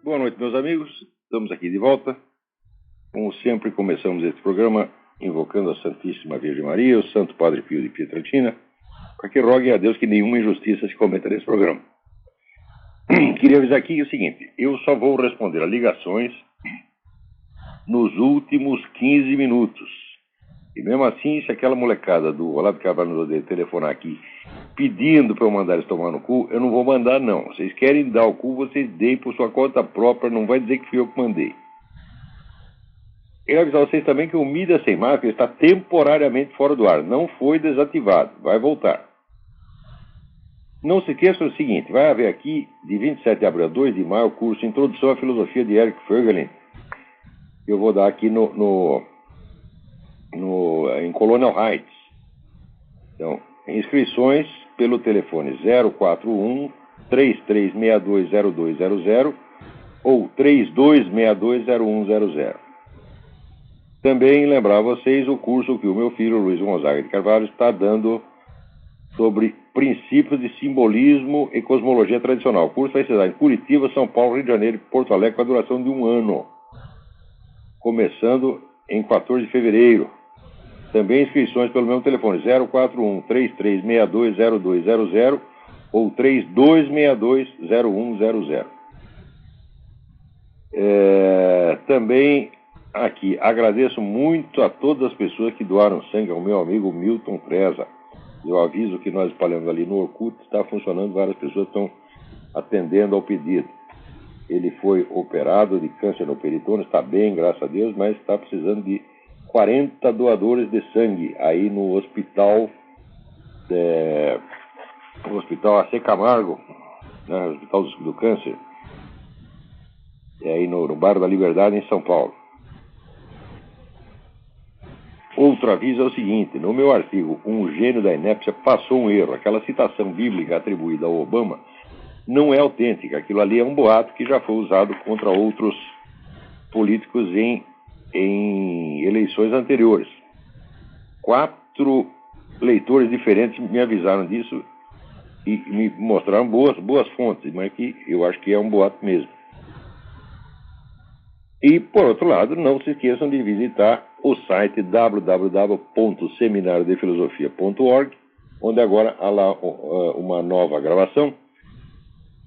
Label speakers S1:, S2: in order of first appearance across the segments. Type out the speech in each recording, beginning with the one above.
S1: Boa noite, meus amigos. Estamos aqui de volta. Como sempre, começamos este programa invocando a Santíssima Virgem Maria, o Santo Padre Pio de Pietrelcina, para que roguem a Deus que nenhuma injustiça se cometa nesse programa. Queria avisar aqui o seguinte: eu só vou responder a ligações nos últimos 15 minutos. E mesmo assim, se aquela molecada do Olavo de Carvalho nos odeia telefonar aqui pedindo para eu mandar eles tomar no cu, eu não vou mandar, não. Vocês querem dar o cu, vocês deem por sua conta própria, não vai dizer que fui eu que mandei. Quero avisar vocês também que o Mídia Sem Máscara está temporariamente fora do ar. Não foi desativado, vai voltar. Não se esqueçam do seguinte: vai haver aqui, de 27 de abril a 2 de maio, o curso Introdução à Filosofia de Eric Voegelin. Eu vou dar aqui em Colonial Heights. Então, inscrições pelo telefone 041-3362-0200 ou 3262-0100. Também lembrar a vocês o curso que o meu filho Luiz Gonzaga de Carvalho está dando sobre princípios de simbolismo e cosmologia tradicional. O curso vai ser em Curitiba, São Paulo, Rio de Janeiro e Porto Alegre com a duração de 1 ano, começando em 14 de fevereiro. Também inscrições pelo mesmo telefone 041-3362-0200 ou 3262-0100. Também aqui agradeço muito a todas as pessoas que doaram sangue ao meu amigo Milton Treza. Eu aviso que nós espalhamos ali no Orkut, está funcionando, várias pessoas estão atendendo ao pedido. Ele foi operado de câncer no peritônio, está bem, graças a Deus, mas está precisando de 40 doadores de sangue aí no hospital AC Camargo, né, Hospital do Câncer, aí no bairro da Liberdade, em São Paulo. Outro aviso é o seguinte: no meu artigo Um Gênio da Inépcia passou um erro. Aquela citação bíblica atribuída ao Obama não é autêntica. Aquilo ali é um boato que já foi usado contra outros políticos em eleições anteriores. 4 leitores diferentes me avisaram disso e me mostraram boas fontes, mas que eu acho que é um boato mesmo. E, por outro lado, não se esqueçam de visitar o site www.seminariodefilosofia.org, onde agora há lá uma nova gravação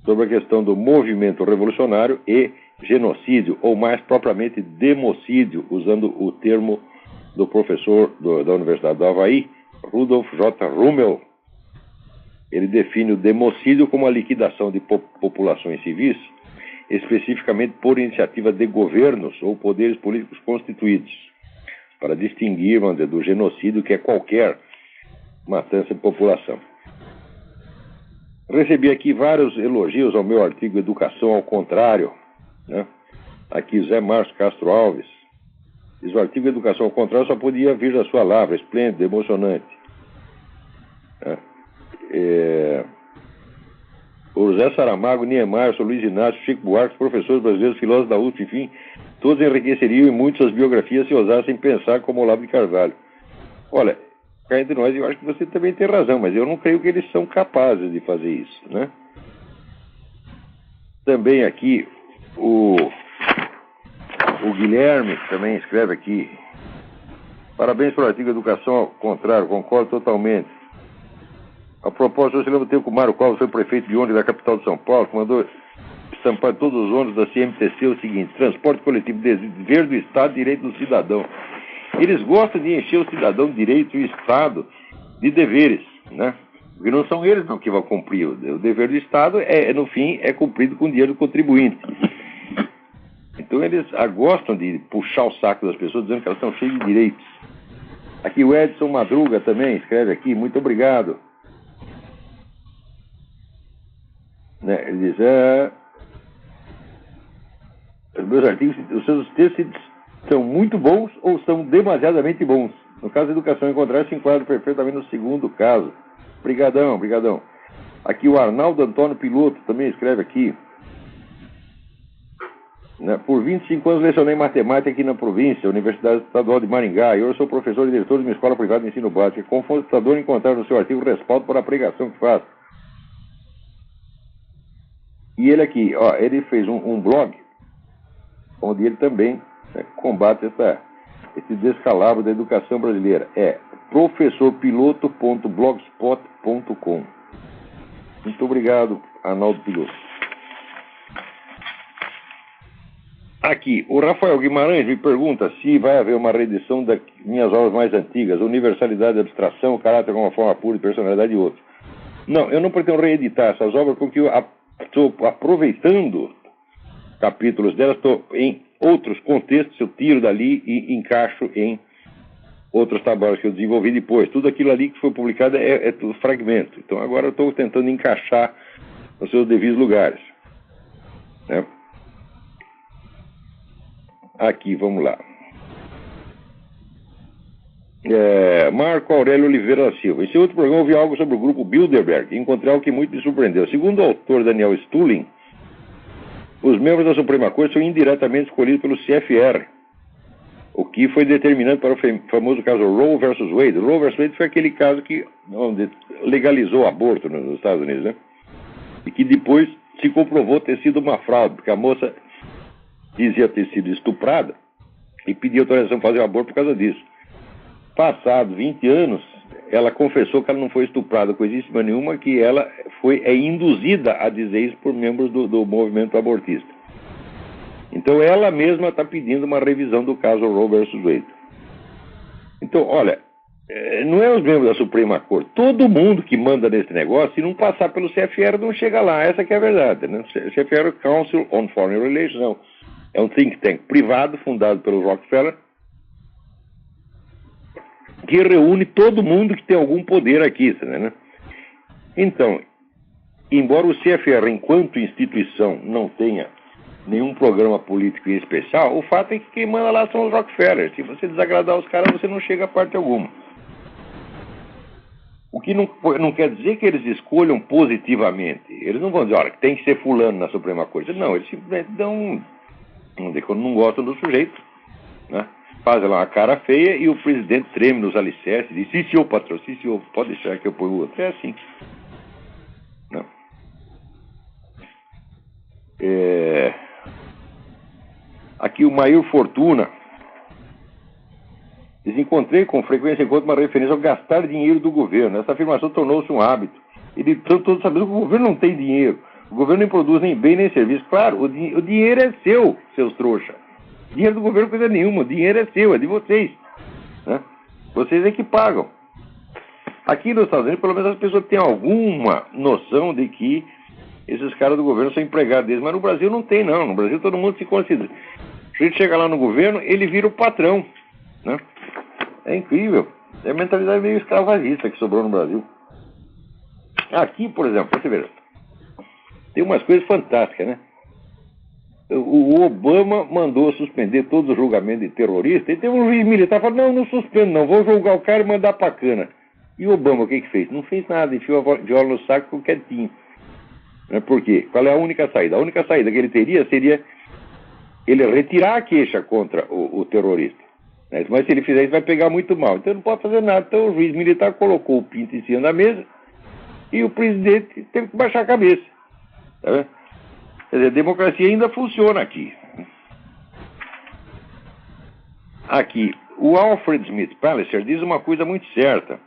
S1: sobre a questão do movimento revolucionário e genocídio, ou mais propriamente democídio, usando o termo do professor da Universidade do Havaí, Rudolf J. Rummel. Ele define o democídio como a liquidação de populações civis, especificamente por iniciativa de governos ou poderes políticos constituídos, para distinguir, vamos dizer, do genocídio, que é qualquer matança de população. Recebi aqui vários elogios ao meu artigo Educação ao Contrário, né? Aqui Zé Márcio Castro Alves diz: o artigo Educação ao Contrário só podia vir da sua lavra, esplêndido, emocionante. O José Saramago, Niemeyer, Luiz Inácio, Chico Buarque, professores brasileiros, filósofos da USP, enfim, todos enriqueceriam em muito suas biografias se ousassem pensar como Olavo de Carvalho. Olha, cá entre nós, eu acho que você também tem razão, mas eu não creio que eles são capazes de fazer isso, né? Também aqui o Guilherme também escreve aqui: parabéns pelo artigo Educação ao Contrário, concordo totalmente. A propósito, você lembra do tempo que o Mário Covas foi prefeito de ônibus da capital de São Paulo, que mandou estampar todos os ônibus da CMTC o seguinte: transporte coletivo, dever do Estado, direito do cidadão. Eles gostam de encher o cidadão de direito e o Estado de deveres, né? Porque não são eles não que vão cumprir. O dever do Estado, no fim, é cumprido com o dinheiro do contribuinte. Então eles gostam de puxar o saco das pessoas dizendo que elas estão cheias de direitos. Aqui o Edson Madruga também escreve aqui: muito obrigado. Né? Ele diz: os meus artigos, os seus textos são muito bons ou são demasiadamente bons. No caso da Educação em Contrário, se enquadra perfeitamente no segundo caso. Obrigadão. Aqui o Arnaldo Antônio Piloto também escreve aqui: né? Por 25 anos lecionei matemática aqui na província, Universidade Estadual de Maringá, e hoje sou professor e diretor de uma escola privada de ensino básico. É confortador encontrar no seu artigo respaldo para a pregação que faço. E ele aqui, ele fez um blog onde ele também combate esse descalabro da educação brasileira. É professorpiloto.blogspot.com. Muito obrigado, Arnaldo Piloto. Aqui, o Rafael Guimarães me pergunta se vai haver uma reedição das minhas obras mais antigas, Universalidade, Abstração, Caráter como uma Forma Pura e Personalidade e outros. Não, eu não pretendo reeditar essas obras porque eu estou aproveitando capítulos delas, estou em outros contextos, eu tiro dali e encaixo em outros trabalhos que eu desenvolvi depois. Tudo aquilo ali que foi publicado é tudo fragmento. Então agora eu estou tentando encaixar nos seus devidos lugares, né? Aqui, vamos lá. Marco Aurélio Oliveira da Silva. Esse outro programa eu vi algo sobre o grupo Bilderberg e encontrei algo que muito me surpreendeu. Segundo o autor Daniel Stulin, os membros da Suprema Corte são indiretamente escolhidos pelo CFR, o que foi determinante para o famoso caso Roe versus Wade. Roe versus Wade foi aquele caso onde legalizou o aborto nos Estados Unidos, né? E que depois se comprovou ter sido uma fraude, porque a moça dizia ter sido estuprada e pediu autorização para fazer o aborto por causa disso. Passados 20 anos, ela confessou que ela não foi estuprada, coisíssima nenhuma, que ela é induzida a dizer isso por membros do movimento abortista. Então ela mesma está pedindo uma revisão do caso Roe versus Wade. Então, olha, não é os membros da Suprema Corte, todo mundo que manda nesse negócio, se não passar pelo CFR, não chega lá. Essa que é a verdade, né? CFR, Council on Foreign Relations, é um think tank privado fundado pelo Rockefeller, que reúne todo mundo que tem algum poder aqui, né? Então, embora o CFR, enquanto instituição, não tenha nenhum programa político em especial, o fato é que quem manda lá são os Rockefeller. Se você desagradar os caras, você não chega a parte alguma. O que não quer dizer que eles escolham positivamente. Eles não vão dizer, olha, tem que ser fulano na Suprema Corte. Não, eles simplesmente dão, quando não gostam do sujeito, né? Fazem lá uma cara feia e o presidente treme nos alicerces e diz, sim, senhor patrão, sim, senhor, pode deixar que eu ponho o outro. É assim. Não. Aqui o Mair Fortuna diz, encontrei com frequência uma referência ao gastar dinheiro do governo. Essa afirmação tornou-se um hábito. Ele todos sabendo que o governo não tem dinheiro. O governo nem produz nem bem nem serviço. Claro, o dinheiro é seu, seus trouxas. Dinheiro do governo coisa nenhuma, o dinheiro é seu, é de vocês, né? Vocês é que pagam. Aqui nos Estados Unidos, pelo menos as pessoas têm alguma noção de que esses caras do governo são empregados deles, mas no Brasil não tem, não. No Brasil todo mundo se considera. Se a gente chega lá no governo, ele vira o patrão, né? É incrível. É a mentalidade meio escravagista que sobrou no Brasil. Aqui, por exemplo, você vê, tem umas coisas fantásticas, né? O Obama mandou suspender todos os julgamentos de terrorista e teve um juiz militar que falou, não suspendo não, vou julgar o cara e mandar pra cana. E o Obama o que fez? Não fez nada, enfiou a viola no saco e ficou quietinho. Por quê? Qual é a única saída? A única saída que ele teria seria ele retirar a queixa contra o terrorista. Né? Mas se ele fizer isso vai pegar muito mal. Então não pode fazer nada. Então o juiz militar colocou o pinto em cima da mesa e o presidente teve que baixar a cabeça. Tá vendo? Quer dizer, a democracia ainda funciona aqui. Aqui, o Alfred Smith Palliser diz uma coisa muito certa.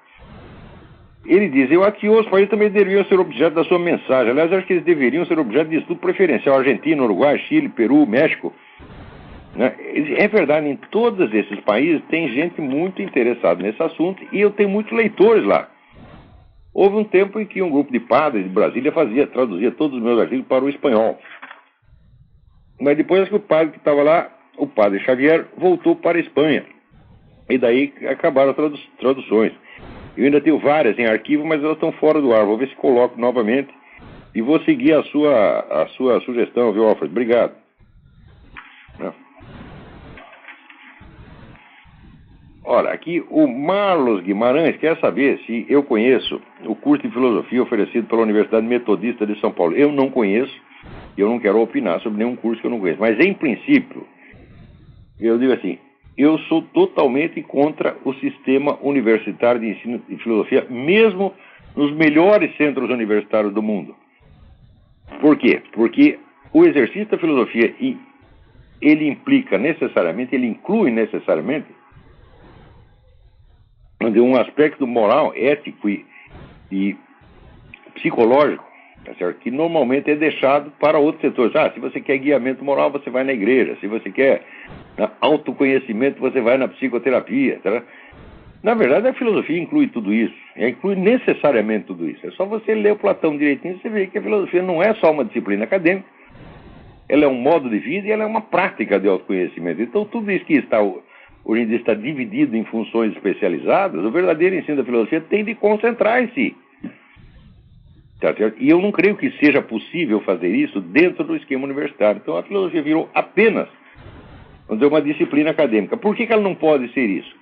S1: Ele diz, eu aqui os países também deveriam ser objeto da sua mensagem. Aliás, acho que eles deveriam ser objeto de estudo preferencial. Argentina, Uruguai, Chile, Peru, México. Né? É verdade, em todos esses países tem gente muito interessada nesse assunto e eu tenho muitos leitores lá. Houve um tempo em que um grupo de padres de Brasília traduzia todos os meus artigos para o espanhol. Mas depois que o padre que estava lá, o padre Xavier, voltou para a Espanha. E daí acabaram as traduções. Eu ainda tenho várias em arquivo, mas elas estão fora do ar. Vou ver se coloco novamente. E vou seguir a sua sugestão, viu, Alfred? Obrigado. Olha, aqui o Marlos Guimarães quer saber se eu conheço o curso de filosofia oferecido pela Universidade Metodista de São Paulo. Eu não conheço, eu não quero opinar sobre nenhum curso que eu não conheço. Mas, em princípio, eu digo assim, eu sou totalmente contra o sistema universitário de ensino de filosofia, mesmo nos melhores centros universitários do mundo. Por quê? Porque o exercício da filosofia ele implica necessariamente, ele inclui necessariamente um aspecto moral, ético e psicológico, tá certo? Que normalmente é deixado para outros setores. Se você quer guiamento moral, você vai na igreja. Se você quer autoconhecimento, você vai na psicoterapia. Tá? Na verdade, a filosofia inclui tudo isso. Inclui necessariamente tudo isso. É só você ler o Platão direitinho, você vê que a filosofia não é só uma disciplina acadêmica, ela é um modo de vida e ela é uma prática de autoconhecimento. Então, tudo isso que hoje em dia está dividido em funções especializadas, o verdadeiro ensino da filosofia tem de concentrar em si. Tá certo? E eu não creio que seja possível fazer isso dentro do esquema universitário. Então, a filosofia virou apenas uma disciplina acadêmica. Por que ela não pode ser isso?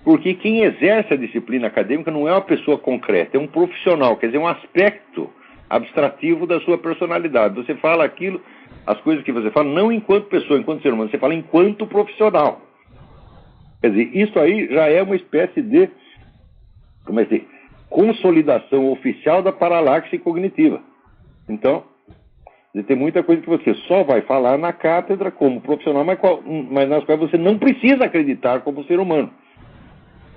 S1: Porque quem exerce a disciplina acadêmica não é uma pessoa concreta, é um profissional, quer dizer, um aspecto abstrativo da sua personalidade. Você fala aquilo, as coisas que você fala, não enquanto pessoa, enquanto ser humano, você fala enquanto profissional. Quer dizer, isso aí já é uma espécie de, consolidação oficial da paralaxe cognitiva. Então, tem muita coisa que você só vai falar na cátedra como profissional, mas nas quais você não precisa acreditar como ser humano.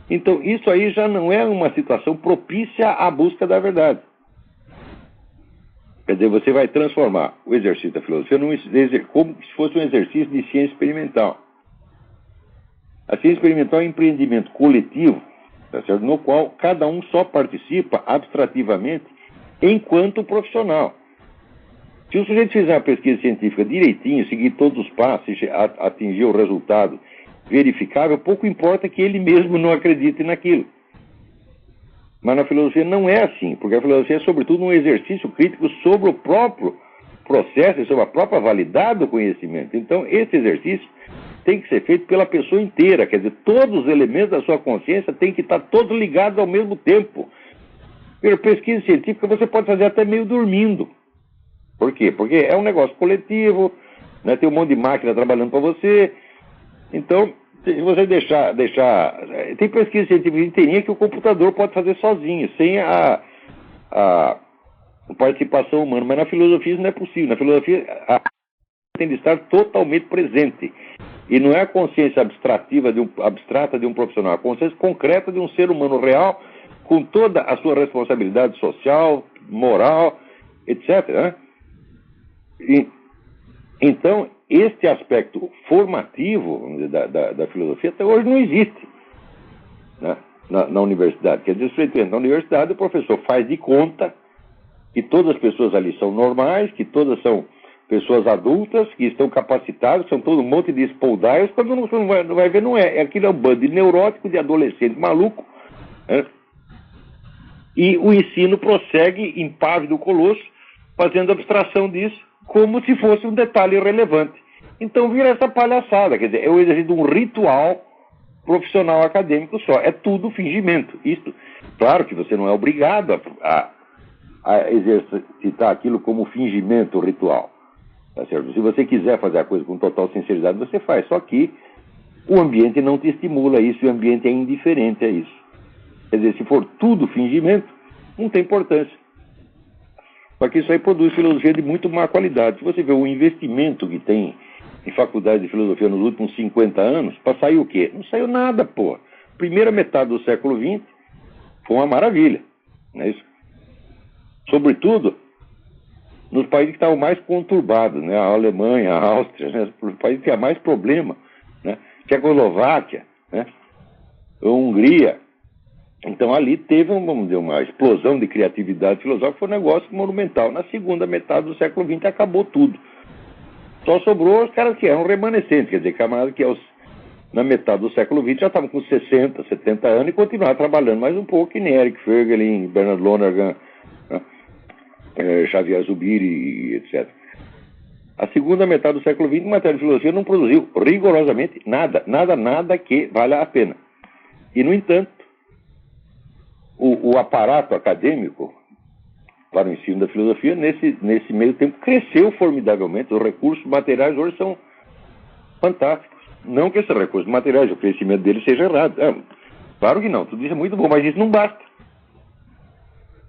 S1: Então, isso aí já não é uma situação propícia à busca da verdade. Quer dizer, você vai transformar o exercício da filosofia como se fosse um exercício de ciência experimental. A ciência experimental é um empreendimento coletivo, tá certo? No qual cada um só participa abstrativamente enquanto profissional. Se o sujeito fizer uma pesquisa científica direitinho, seguir todos os passos e atingir o resultado verificável, pouco importa que ele mesmo não acredite naquilo. Mas na filosofia não é assim, porque a filosofia é sobretudo um exercício crítico sobre o próprio processo e sobre a própria validade do conhecimento. Então, esse exercício tem que ser feito pela pessoa inteira, quer dizer, todos os elementos da sua consciência têm que estar todos ligados ao mesmo tempo. Pela pesquisa científica você pode fazer até meio dormindo. Por quê? Porque é um negócio coletivo, né? Tem um monte de máquina trabalhando para você. Então, se você deixar... Tem pesquisa científica inteirinha que o computador pode fazer sozinho, sem a participação humana. Mas na filosofia isso não é possível. Na filosofia tem de estar totalmente presente. E não é a consciência abstrata de um profissional, é a consciência concreta de um ser humano real, com toda a sua responsabilidade social, moral, etc. Né? Então, este aspecto formativo, vamos dizer, da filosofia até hoje não existe, né? na universidade. Quer dizer, na universidade o professor faz de conta que todas as pessoas ali são normais, que todas são pessoas adultas, que estão capacitadas, são todo um monte de spoldaios, quando não vai ver, não é. Aquilo é um bando de neurótico, de adolescente maluco, né? E o ensino prossegue impávido colosso, fazendo abstração disso, como se fosse um detalhe irrelevante. Então vira essa palhaçada, quer dizer, é o exercício de um ritual profissional acadêmico só. É tudo fingimento. Isso, claro que você não é obrigado a exercitar aquilo como fingimento ritual. Tá certo? Se você quiser fazer a coisa com total sinceridade, você faz. Só que o ambiente não te estimula a isso, o ambiente é indiferente a isso. Quer dizer, se for tudo fingimento, não tem importância. Só que isso aí produz filosofia de muito má qualidade. Se você vê o investimento que tem em faculdade de filosofia nos últimos 50 anos, para sair o quê? Não saiu nada, pô. Primeira metade do século XX foi uma maravilha. Não é isso? Sobretudo nos países que estavam mais conturbados, né? A Alemanha, a Áustria, né? Os países que tinham mais problema, né? Tchecoslováquia, né? A Hungria. Então ali teve, vamos dizer, uma explosão de criatividade filosófica, foi um negócio monumental. Na segunda metade do século XX acabou tudo. Só sobrou os caras que eram remanescentes, quer dizer, camaradas que na metade do século XX já estavam com 60, 70 anos e continuaram trabalhando mais um pouco, que nem Eric Voegelin, Bernard Lonergan, Xavier Zubiri, etc. A segunda metade do século XX, em matéria de filosofia, não produziu rigorosamente nada que valha a pena. E, no entanto, o aparato acadêmico para o ensino da filosofia, nesse meio tempo, cresceu formidavelmente. Os recursos materiais hoje são fantásticos. Não que esses recursos materiais, o crescimento deles seja errado. Claro que não, tudo isso é muito bom, mas isso não basta.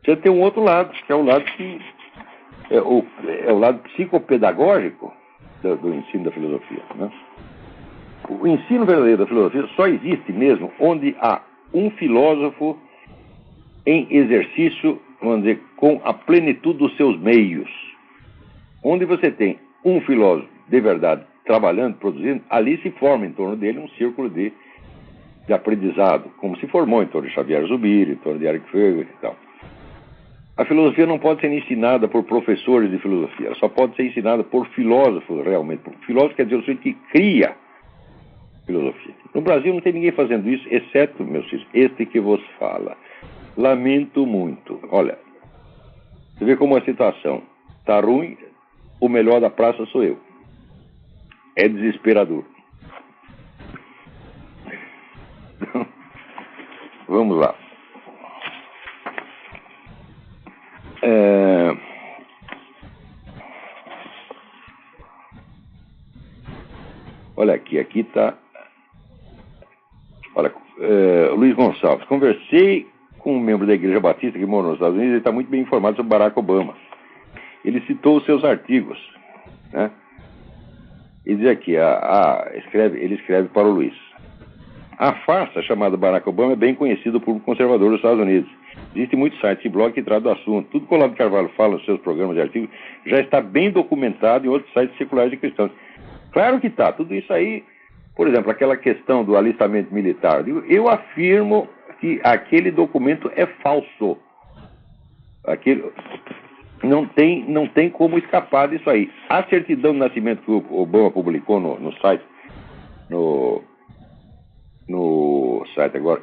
S1: Você tem um outro lado, que é o lado o lado psicopedagógico do ensino da filosofia, né? O ensino verdadeiro da filosofia só existe mesmo onde há um filósofo em exercício, vamos dizer, com a plenitude dos seus meios. Onde você tem um filósofo de verdade trabalhando, produzindo, ali se forma em torno dele um círculo de aprendizado, como se formou em torno de Xavier Zubiri, em torno de Eric Fögel e tal. A filosofia não pode ser ensinada por professores de filosofia, ela só pode ser ensinada por filósofos, realmente. Filósofo quer dizer o sujeito que cria filosofia. No Brasil não tem ninguém fazendo isso, exceto, meus filhos, este que vos fala. Lamento muito. Olha, você vê como a situação está ruim, o melhor da praça sou eu. É desesperador. Vamos lá. Olha aqui está. Olha, Luiz Gonçalves. Conversei com um membro da Igreja Batista que mora nos Estados Unidos e está muito bem informado sobre Barack Obama. Ele citou os seus artigos, né? E diz aqui, ele escreve para o Luiz. A farsa chamada Barack Obama é bem conhecida do público conservador dos Estados Unidos. Existem muitos sites e blogs que tratam do assunto. Tudo que o Olavo de Carvalho fala nos seus programas e artigos já está bem documentado em outros sites seculares de cristãos. Claro que está. Tudo isso aí, por exemplo, aquela questão do alistamento militar. Eu afirmo que aquele documento é falso. Não tem como escapar disso aí. A certidão de nascimento que o Obama publicou no site, no site agora,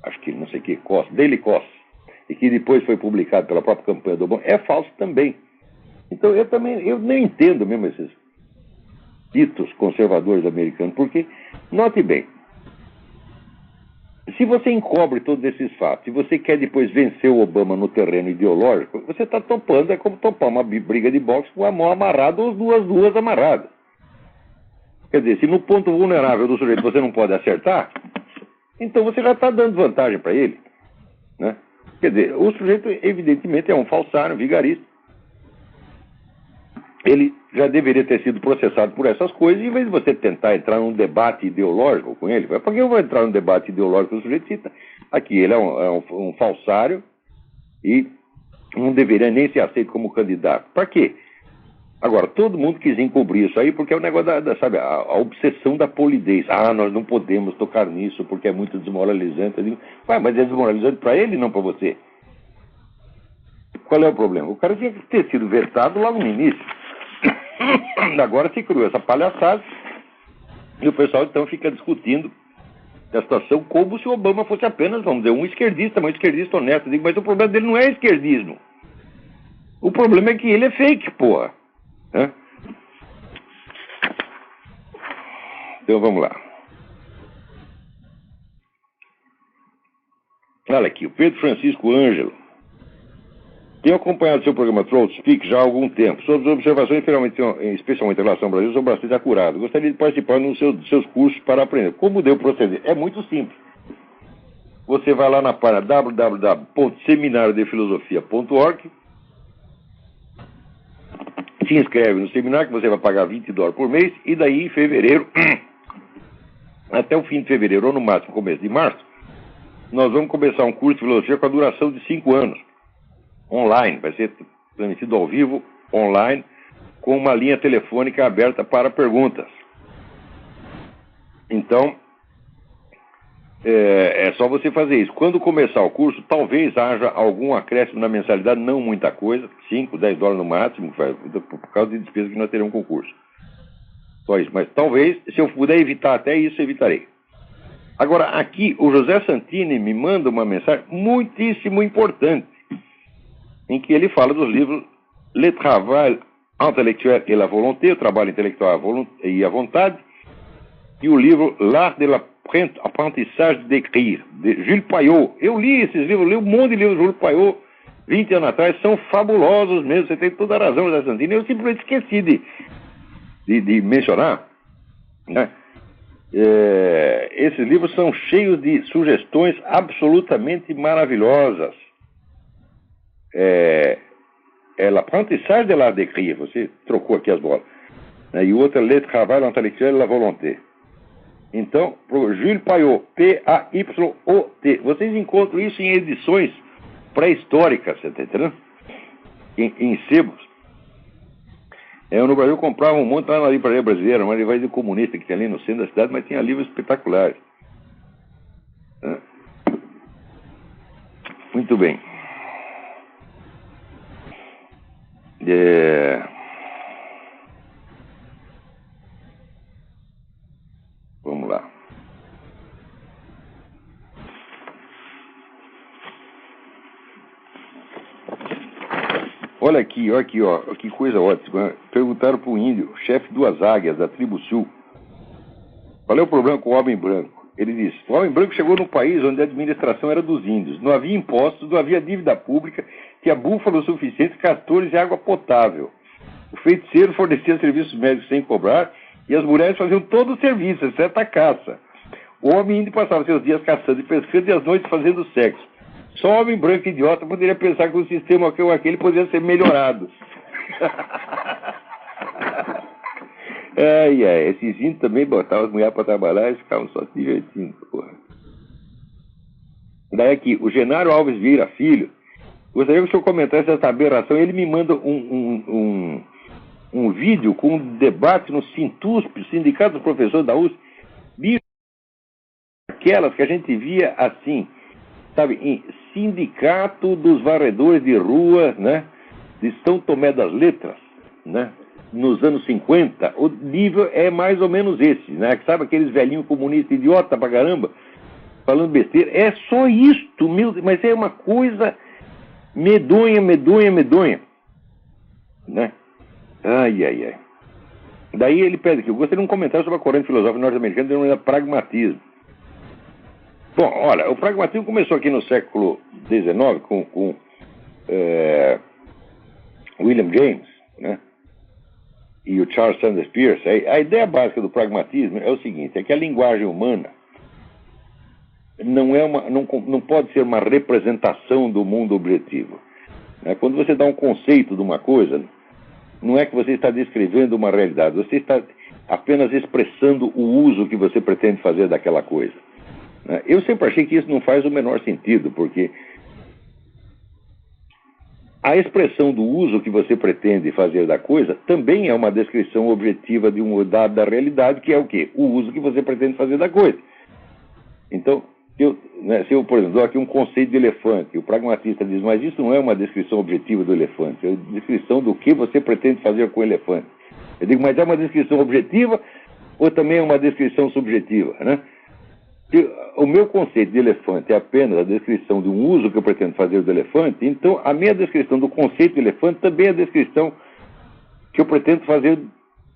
S1: acho que não sei o que, Daily Kos, e que depois foi publicado pela própria campanha do Obama, é falso também. Então eu nem entendo mesmo esses ditos conservadores americanos, porque, note bem, se você encobre todos esses fatos, se você quer depois vencer o Obama no terreno ideológico, você está topando, é como topar uma briga de boxe com a mão amarrada ou as duas amarradas. Quer dizer, se no ponto vulnerável do sujeito você não pode acertar, então você já está dando vantagem para ele, né? Quer dizer, o sujeito evidentemente é um falsário, um vigarista. Ele já deveria ter sido processado por essas coisas, em vez de você tentar entrar num debate ideológico com ele. Por que eu vou entrar num debate ideológico com o sujeito? Cita aqui, ele é um falsário e não deveria nem ser aceito como candidato. Para quê? Agora, todo mundo quis encobrir isso aí porque é o negócio sabe, a obsessão da polidez. Nós não podemos tocar nisso porque é muito desmoralizante. Mas é desmoralizante para ele, não para você. Qual é o problema? O cara tinha que ter sido vetado logo no início. Agora se criou essa palhaçada e o pessoal então fica discutindo a situação como se o Obama fosse apenas, vamos dizer, um esquerdista, mas um esquerdista honesto. Mas o problema dele não é esquerdismo. O problema é que ele é fake, porra. Então vamos lá. Olha aqui, o Pedro Francisco Ângelo. Tenho acompanhado seu programa Throat Speak já há algum tempo. Suas observações, especialmente em relação ao Brasil, são bastante acuradas. Gostaria de participar dos seus cursos para aprender. Como devo proceder? É muito simples. Você vai lá na página www.seminariodefilosofia.org, se inscreve no seminário, que você vai pagar $20 por mês, e daí em fevereiro, até o fim de fevereiro, ou no máximo começo de março, nós vamos começar um curso de filosofia com a duração de 5 anos. Online, vai ser transmitido ao vivo, online, com uma linha telefônica aberta para perguntas. Então, é só você fazer isso. Quando começar o curso, talvez haja algum acréscimo na mensalidade, não muita coisa, $5, $10 no máximo, por causa de despesas que nós teremos com o curso. Só isso, mas talvez, se eu puder evitar até isso, evitarei. Agora, aqui, o José Santini me manda uma mensagem muitíssimo importante, em que ele fala dos livros Le Travail Intellectuel et la Volonté, o trabalho intelectual e a vontade, e o livro L'Art de l'Apprentissage d'écrire, de Jules Payot. Eu li esses livros, li um monte de livros de Jules Payot 20 anos atrás, são fabulosos mesmo, você tem toda a razão, José Santini. Eu simplesmente esqueci de mencionar, né? Esses livros são cheios de sugestões absolutamente maravilhosas. L'Apprentissage de l'Art d'écrire, você trocou aqui as bolas. né? E o outro é Le Travail Intellectuel et la Volonté. Então, pro Jules Payot, P-A-Y-O-T. Vocês encontram isso em edições pré-históricas, você está entendendo? Em sebos. Eu no Brasil comprava um monte lá na livraria brasileira, uma livraria comunista que tem ali no centro da cidade, mas tinha livros espetaculares. Muito bem. Vamos lá. Olha aqui, ó, que coisa ótima. Perguntaram para o índio, chefe duas águias da tribo sul, qual é o problema com o homem branco? Ele disse, o homem branco chegou num país onde a administração era dos índios. Não havia impostos, não havia dívida pública, tinha búfalos suficientes, castores e água potável. O feiticeiro fornecia serviços médicos sem cobrar e as mulheres faziam todo o serviço, exceto a caça. O homem índio passava seus dias caçando e pescando e as noites fazendo sexo. Só o homem branco idiota poderia pensar que o sistema aquele poderia ser melhorado. Esses índios também botavam as mulheres para trabalhar e ficavam só se divertindo, porra. Daí aqui, o Genário Alves Vieira Filho, gostaria que o senhor comentasse essa aberração. Ele me manda um vídeo com um debate no Sintusp, Sindicato dos Professores da USP, aquelas que a gente via assim, sabe, em Sindicato dos Varredores de Rua, né, de São Tomé das Letras, né, nos anos 50, o nível é mais ou menos esse, né, sabe aqueles velhinhos comunistas idiota pra caramba, falando besteira, é só isto, mas é uma coisa medonha, né, ai. Daí ele pede aqui, eu gostaria de um comentário sobre a corrente filosófica norte-americana denominada pragmatismo. Bom, olha, o pragmatismo começou aqui no século XIX com William James, né, e o Charles Sanders Peirce. A ideia básica do pragmatismo é o seguinte, é que a linguagem humana não pode ser uma representação do mundo objetivo. Né? Quando você dá um conceito de uma coisa, não é que você está descrevendo uma realidade, você está apenas expressando o uso que você pretende fazer daquela coisa. Eu sempre achei que isso não faz o menor sentido, porque a expressão do uso que você pretende fazer da coisa também é uma descrição objetiva de um dado da realidade, que é o quê? O uso que você pretende fazer da coisa. Então, se eu, por exemplo, dou aqui um conceito de elefante, o pragmatista diz, mas isso não é uma descrição objetiva do elefante, é uma descrição do que você pretende fazer com o elefante. Eu digo, mas é uma descrição objetiva ou também é uma descrição subjetiva, né? Se o meu conceito de elefante é apenas a descrição de um uso que eu pretendo fazer do elefante, então a minha descrição do conceito de elefante também é a descrição que eu pretendo fazer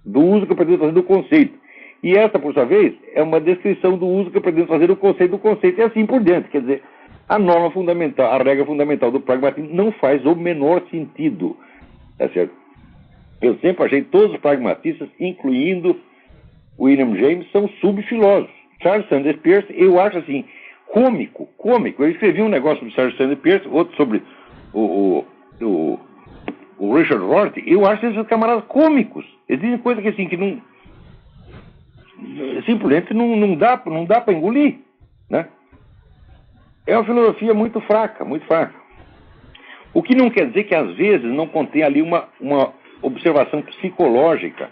S1: do uso que eu pretendo fazer do conceito. E essa, por sua vez, é uma descrição do uso que eu pretendo fazer do conceito e assim por diante. Quer dizer, a norma fundamental, a regra fundamental do pragmatismo não faz o menor sentido. Tá certo? Eu sempre achei que todos os pragmatistas, incluindo William James, são subfilósofos. Charles Sanders Peirce, eu acho assim, cômico. Eu escrevi um negócio sobre Charles Sanders Peirce, outro sobre o Richard Rorty. Eu acho esses camaradas cômicos. Eles dizem coisas que assim, que não... simplesmente não dá para engolir, né? É uma filosofia muito fraca. O que não quer dizer que às vezes não contém ali uma observação psicológica,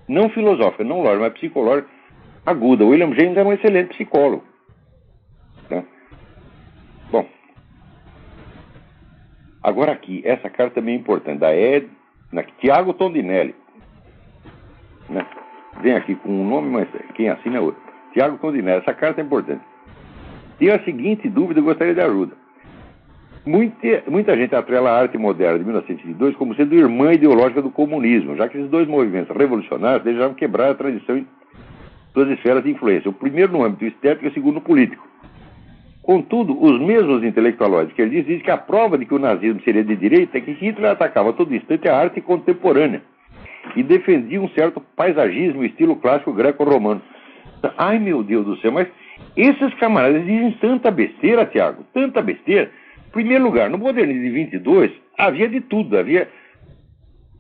S1: não filosófica, não lógica, mas psicológica, aguda. William James era um excelente psicólogo. Né? Bom, agora aqui, essa carta também é importante, Tiago Tondinelli. Né? Vem aqui com um nome, mas quem assina é outro. Tiago Tondinelli, essa carta é importante. Tenho a seguinte dúvida e gostaria de ajuda. Muita gente atrela a arte moderna de 1922 como sendo irmã ideológica do comunismo, já que esses dois movimentos revolucionários desejavam quebrar a tradição em suas esferas de influência. O primeiro no âmbito estético e o segundo no político. Contudo, os mesmos intelectualóides que ele dizem que a prova de que o nazismo seria de direita é que Hitler atacava a todo instante a arte contemporânea e defendia um certo paisagismo, estilo clássico greco-romano. Ai, meu Deus do céu, mas esses camaradas dizem tanta besteira, Tiago, tanta besteira. Em primeiro lugar, no modernismo de 22, havia de tudo, havia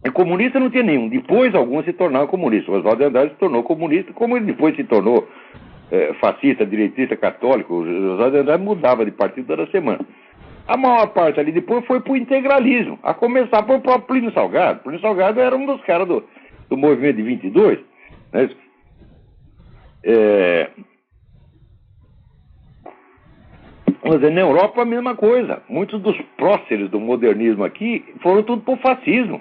S1: E comunista não tinha nenhum. Depois alguns se tornaram comunistas. O Oswaldo de Andrade se tornou comunista, como ele depois se tornou fascista, direitista, católico. O Oswaldo de Andrade mudava de partido toda semana. A maior parte ali depois foi pro integralismo, a começar por próprio Plínio Salgado. Plínio Salgado era um dos caras do movimento de 22. Né? Mas na Europa a mesma coisa. Muitos dos próceres do modernismo aqui foram tudo pro fascismo.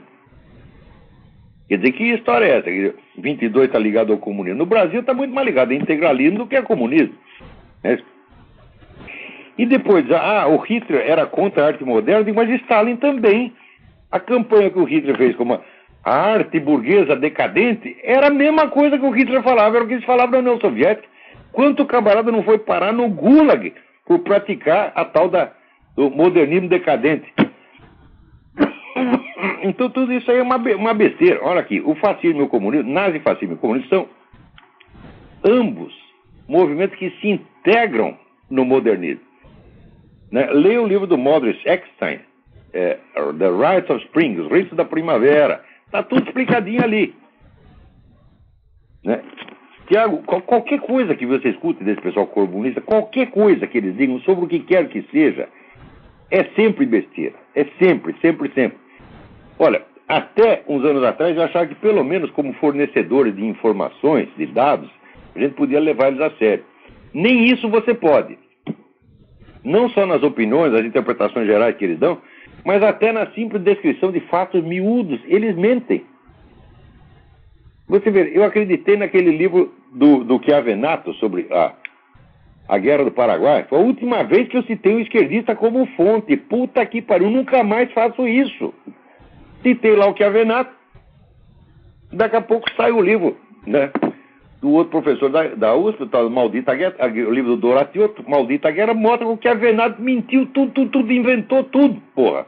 S1: Quer dizer, que história é essa? 22 está ligado ao comunismo. No Brasil está muito mais ligado ao integralismo do que ao comunismo. Né? E depois, o Hitler era contra a arte moderna, mas Stalin também. A campanha que o Hitler fez como a arte burguesa decadente era a mesma coisa que o Hitler falava, era o que eles falavam na União Soviética. Quanto camarada não foi parar no Gulag por praticar a tal do modernismo decadente? Então tudo isso aí é uma besteira. Olha aqui, o fascismo e o comunismo, nazifascismo e o comunismo são ambos movimentos que se integram no modernismo. Né? Leia o livro do Modris Eckstein, The Rites of Spring, os ritos da primavera. Está tudo explicadinho ali. Né? Tiago, qualquer coisa que você escute desse pessoal comunista, qualquer coisa que eles digam sobre o que quer que seja, é sempre besteira. É sempre, sempre, sempre. Olha, até uns anos atrás eu achava que pelo menos como fornecedores de informações, de dados, a gente podia levar eles a sério. Nem isso você pode. Não só nas opiniões, nas interpretações gerais que eles dão, mas até na simples descrição de fatos miúdos. Eles mentem. Você vê, eu acreditei naquele livro do Chiavenato sobre a Guerra do Paraguai. Foi a última vez que eu citei um esquerdista como fonte. Puta que pariu, nunca mais faço isso. Citei lá o Chiavenato. Daqui a pouco sai o livro, né? Do outro professor da USP, o Maldita Guerra, o livro do Doratioto, Maldita Guerra, mostra que o Chiavenato mentiu tudo, inventou tudo, porra.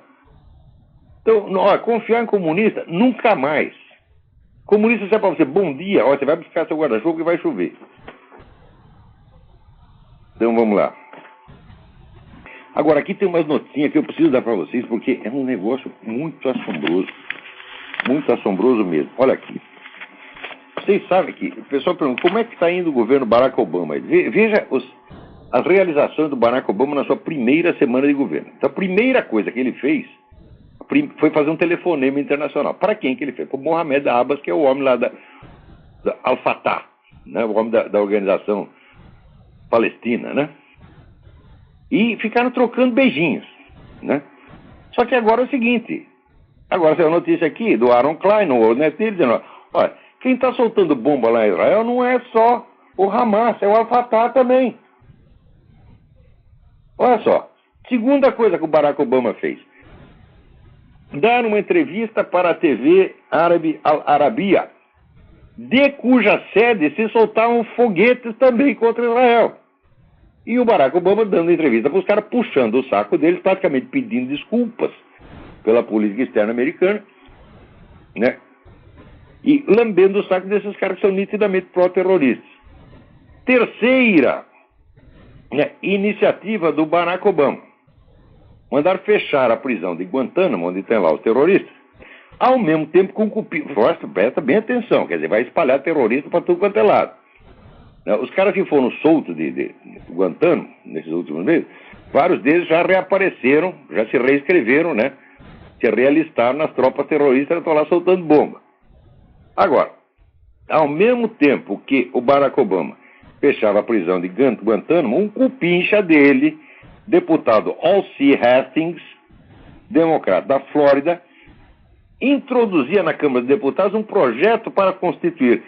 S1: Então, confiar em comunista, nunca mais. Comunista serve para você, bom dia, você vai buscar seu guarda-chuva que vai chover. Então vamos lá. Agora, aqui tem umas notinhas que eu preciso dar para vocês, porque é um negócio muito assombroso mesmo. Olha aqui. Vocês sabem que o pessoal pergunta como é que está indo o governo Barack Obama. Veja as realizações do Barack Obama na sua primeira semana de governo. Então, a primeira coisa que ele fez foi fazer um telefonema internacional. Para quem que ele fez? Para o Mohamed Abbas, que é o homem lá da Al-Fatah, né? O homem da organização palestina, né? E ficaram trocando beijinhos, né? Só que agora é o seguinte, agora saiu a notícia aqui do Aaron Klein, no World Net, dizendo, olha, quem está soltando bomba lá em Israel não é só o Hamas, é o Al-Fatah também. Olha só, segunda coisa que o Barack Obama fez, dar uma entrevista para a TV árabe Al-Arabiya, de cuja sede se soltavam foguetes também contra Israel. E o Barack Obama dando entrevista para os caras, puxando o saco deles, praticamente pedindo desculpas pela política externa americana, né? E lambendo o saco desses caras que são nitidamente pró-terroristas. Terceira, né, iniciativa do Barack Obama. Mandar fechar a prisão de Guantánamo, onde tem lá os terroristas, ao mesmo tempo com cupim. Presta bem atenção, quer dizer, vai espalhar terrorista para tudo quanto é lado. Os caras que foram soltos de Guantánamo, nesses últimos meses, vários deles já reapareceram, já se reescreveram, né? Se realistaram nas tropas terroristas e estão lá soltando bomba. Agora, ao mesmo tempo que o Barack Obama fechava a prisão de Guantánamo, um cupincha dele, deputado Alcee Hastings, democrata da Flórida, introduzia na Câmara de Deputados um projeto para constituir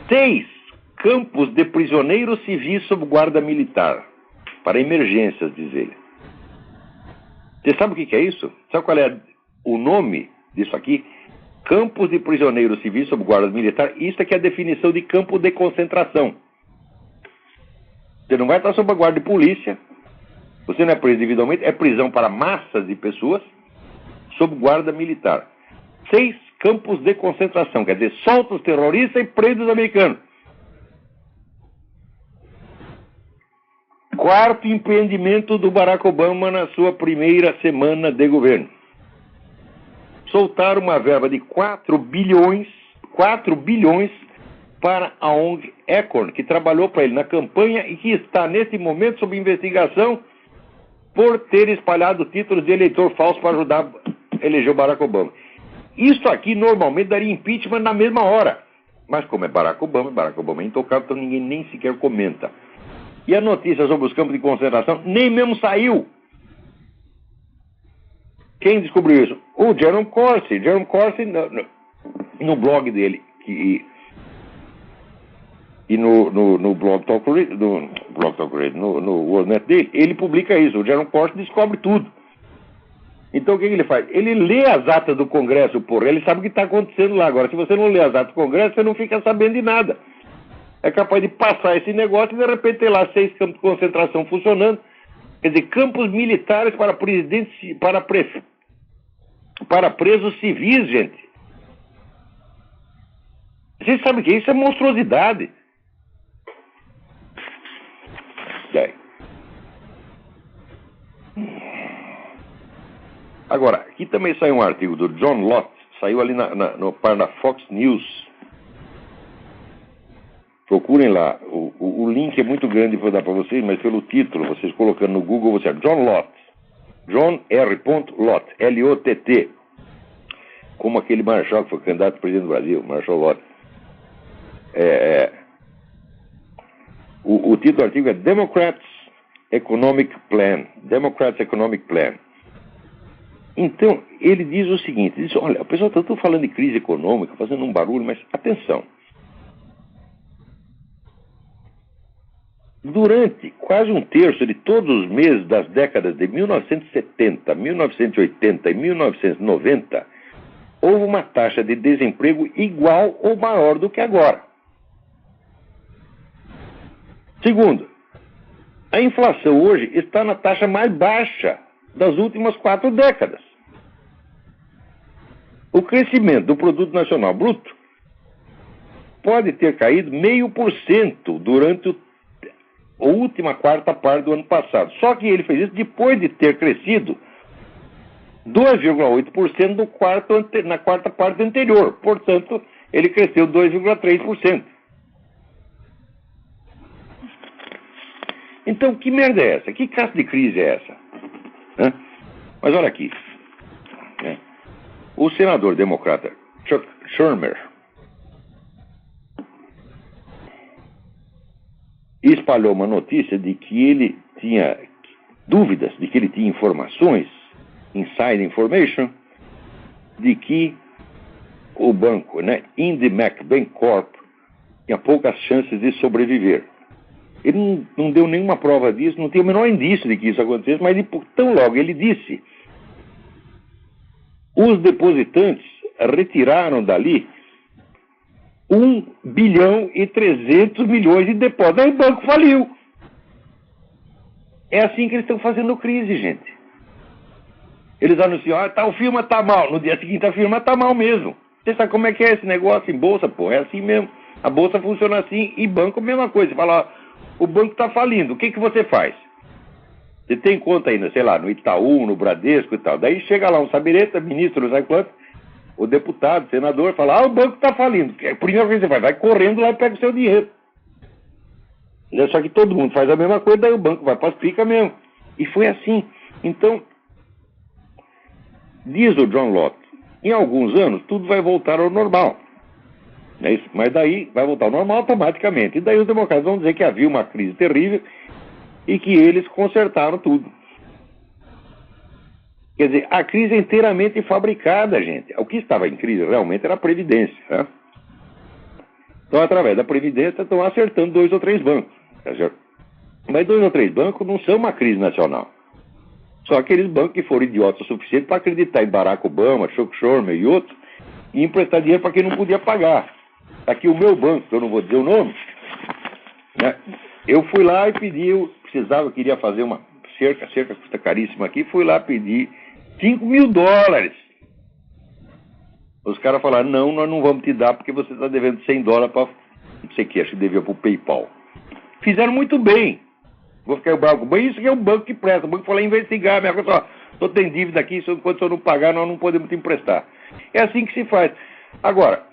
S1: 6 campos de prisioneiros civis sob guarda militar, para emergências, diz ele. Você sabe o que é isso? Sabe qual é o nome disso aqui? Campos de prisioneiros civis sob guarda militar. Isso aqui é a definição de campo de concentração. Você não vai estar sob a guarda de polícia, você não é preso individualmente, é prisão para massas de pessoas sob guarda militar. 6 campos de concentração, quer dizer, solta os terroristas e prende os americanos. Quarto empreendimento do Barack Obama na sua primeira semana de governo. soltaram uma verba de 4 bilhões para a ONG Acorn, que trabalhou para ele na campanha e que está, nesse momento, sob investigação por ter espalhado títulos de eleitor falso para ajudar a eleger o Barack Obama. Isso aqui, normalmente, daria impeachment na mesma hora. Mas como é Barack Obama é intocável, então ninguém nem sequer comenta. E a notícia sobre os campos de concentração nem mesmo saiu. Quem descobriu isso? O Jerome Corsi. Jerome Corsi, no blog dele, e no Blog Talk Radio, no WorldNet dele, ele publica isso. O Jerome Corsi descobre tudo. Então o que ele faz? Ele lê as atas do Congresso, porra, ele sabe o que está acontecendo lá. Agora, se você não lê as atas do Congresso, você não fica sabendo de nada. É capaz de passar esse negócio e de repente ter lá 6 campos de concentração funcionando. Quer dizer, campos militares para presidentes, para presos civis, gente. Vocês sabem o que é isso? É monstruosidade. Agora, aqui também saiu um artigo do John Lott, saiu ali na Fox News. Procurem lá, o link é muito grande para dar para vocês, mas pelo título, vocês colocando no Google, você John Lott, John R. Lott, L-O-T-T, como aquele marechal que foi candidato a presidente do Brasil, Marshall Lott. O título do artigo é Democrats Economic Plan. Então, ele diz o seguinte, diz, olha, o pessoal está tudo falando de crise econômica, fazendo um barulho, mas atenção. Durante quase um terço de todos os meses das décadas de 1970, 1980 e 1990, houve uma taxa de desemprego igual ou maior do que agora. Segundo, a inflação hoje está na taxa mais baixa das últimas 4 décadas. O crescimento do Produto Nacional Bruto pode ter caído 0,5% durante a última quarta parte do ano passado. Só que ele fez isso depois de ter crescido 2,8% na quarta parte anterior. Portanto, ele cresceu 2,3%. Então, que merda é essa? Que caça de crise é essa? Mas olha aqui. O senador democrata Chuck Schumer espalhou uma notícia de que ele tinha dúvidas, de que ele tinha informações, inside information, de que o banco, IndyMac Bancorp, tinha poucas chances de sobreviver. Ele não deu nenhuma prova disso, não tem o menor indício de que isso acontecesse, mas tão logo ele disse, os depositantes retiraram dali 1 bilhão e 300 milhões de depósitos. Aí o banco faliu. É assim que eles estão fazendo crise, gente. Eles anunciam, tal firma está mal. No dia seguinte a firma está mal mesmo. Você sabe como é que é esse negócio em bolsa, pô? É assim mesmo. A bolsa funciona assim e banco a mesma coisa. Você fala, o banco está falindo. O que você faz? Você tem conta ainda, sei lá, no Itaú, no Bradesco e tal. Daí chega lá um sabireta, ministro, não sei quanto, o deputado, o senador, fala, o banco está falindo. A primeira coisa que você faz, vai correndo lá e pega o seu dinheiro. Só que todo mundo faz a mesma coisa, daí o banco vai para as picas mesmo. E foi assim. Então, diz o John Lott, em alguns anos tudo vai voltar ao normal. É isso? Mas daí vai voltar ao normal automaticamente. E daí os democratas vão dizer que havia uma crise terrível e que eles consertaram tudo. Quer dizer, a crise é inteiramente fabricada, gente. O que estava em crise realmente era a Previdência. Né? Então, através da Previdência, estão acertando 2 ou 3 bancos. Mas 2 ou 3 bancos não são uma crise nacional. Só aqueles bancos que foram idiotas o suficiente para acreditar em Barack Obama, Chuck Schumer e outros, e emprestar dinheiro para quem não podia pagar. Aqui o meu banco, que eu não vou dizer o nome, né? Eu fui lá e pedi, queria fazer uma cerca custa caríssima aqui, fui lá pedir $5 mil. Os caras falaram, não, nós não vamos te dar porque você está devendo $100 para, não sei o que, acho que devia para o PayPal. Fizeram muito bem. Vou ficar bravo. Mas isso que é um banco que presta. O banco foi lá investigar, minha coisa, estou tendo dívida aqui, enquanto eu não pagar, nós não podemos te emprestar. É assim que se faz. Agora,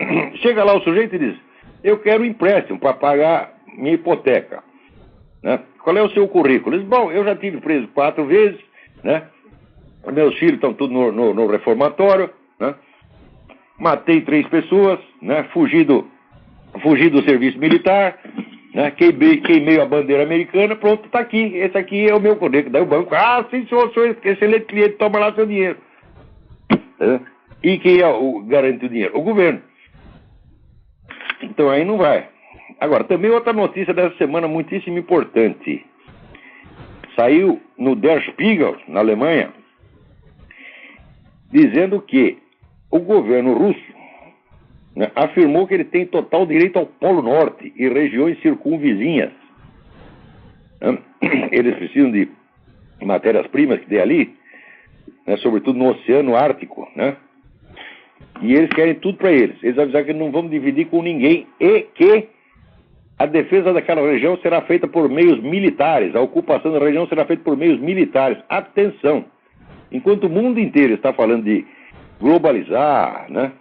S1: chega lá o sujeito e diz, eu quero um empréstimo para pagar minha hipoteca. Né? Qual é o seu currículo? Ele diz, bom, eu já tive preso 4 vezes, né? Meus filhos estão tudo no reformatório, né? Matei 3 pessoas, né? Fugi do serviço militar, né? Queimei a bandeira americana, pronto, está aqui. Esse aqui é o meu currículo. Daí o banco, sim, senhor é excelente cliente, toma lá seu dinheiro. Né? E quem garante o dinheiro? O governo. Então aí não vai. Agora, também outra notícia dessa semana muitíssimo importante. Saiu no Der Spiegel, na Alemanha, dizendo que o governo russo, né, afirmou que ele tem total direito ao Polo Norte e regiões circunvizinhas. Eles precisam de matérias-primas que tem ali, né, sobretudo no Oceano Ártico, né? E eles querem tudo para eles. Eles avisaram que não vão dividir com ninguém e que a defesa daquela região será feita por meios militares. A ocupação da região será feita por meios militares. Atenção! Enquanto o mundo inteiro está falando de globalizar, né?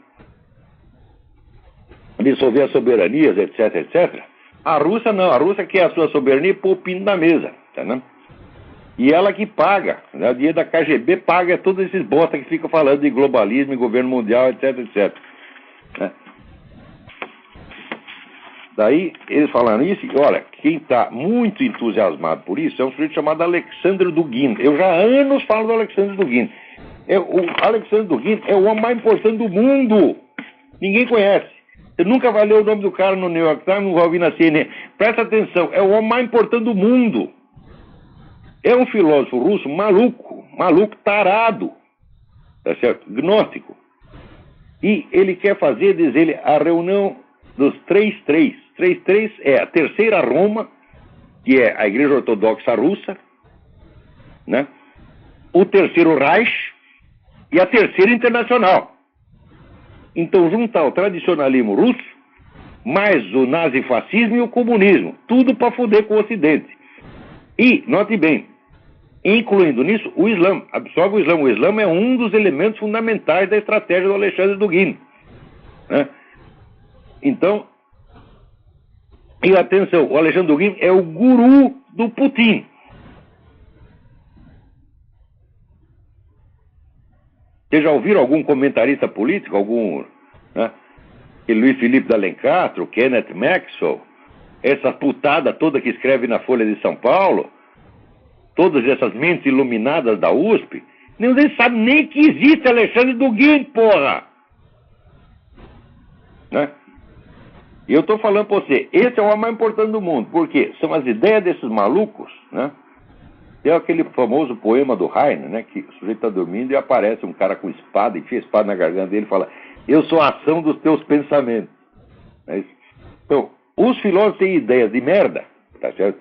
S1: Dissolver as soberanias, etc, etc. A Rússia não. A Rússia quer a sua soberania pôr o pino na mesa. Tá, né? E ela que paga, né? O dinheiro da KGB paga todos esses bosta que ficam falando de globalismo e governo mundial, etc, etc. Né? Daí eles falaram isso, e olha, quem está muito entusiasmado por isso é um sujeito chamado Alexander Dugin. Eu já há anos falo do Alexander Dugin. O Alexander Dugin é o homem mais importante do mundo. Ninguém conhece. Você nunca vai ler o nome do cara no New York Times, não vai ouvir na CNN. Presta atenção, é o homem mais importante do mundo. É um filósofo russo maluco, tarado, tá certo? Gnóstico. E ele quer fazer, diz ele, a reunião dos 3-3. 3-3 é a terceira Roma, que é a Igreja Ortodoxa Russa, né? O terceiro Reich e a terceira Internacional. Então juntar o tradicionalismo russo, mais o nazifascismo e o comunismo, tudo para foder com o Ocidente. E, note bem, incluindo nisso o Islã, absorve o Islã. O Islã é um dos elementos fundamentais da estratégia do Alexandre Dugin, né? Então, e atenção, o Alexandre Dugin é o guru do Putin. Vocês já ouviram algum comentarista político, né? Luiz Felipe D'Alencastro, Kenneth Maxwell, essa putada toda que escreve na Folha de São Paulo, todas essas mentes iluminadas da USP, ninguém sabe nem que existe Alexandre Dugin, porra! Né? E eu estou falando para você, esse é o homem mais importante do mundo, porque são as ideias desses malucos, né? Tem aquele famoso poema do Heine, né? Que o sujeito está dormindo e aparece um cara com espada, enfia a espada na garganta dele e fala, eu sou a ação dos teus pensamentos. É isso? Então, os filósofos têm ideias de merda, tá certo?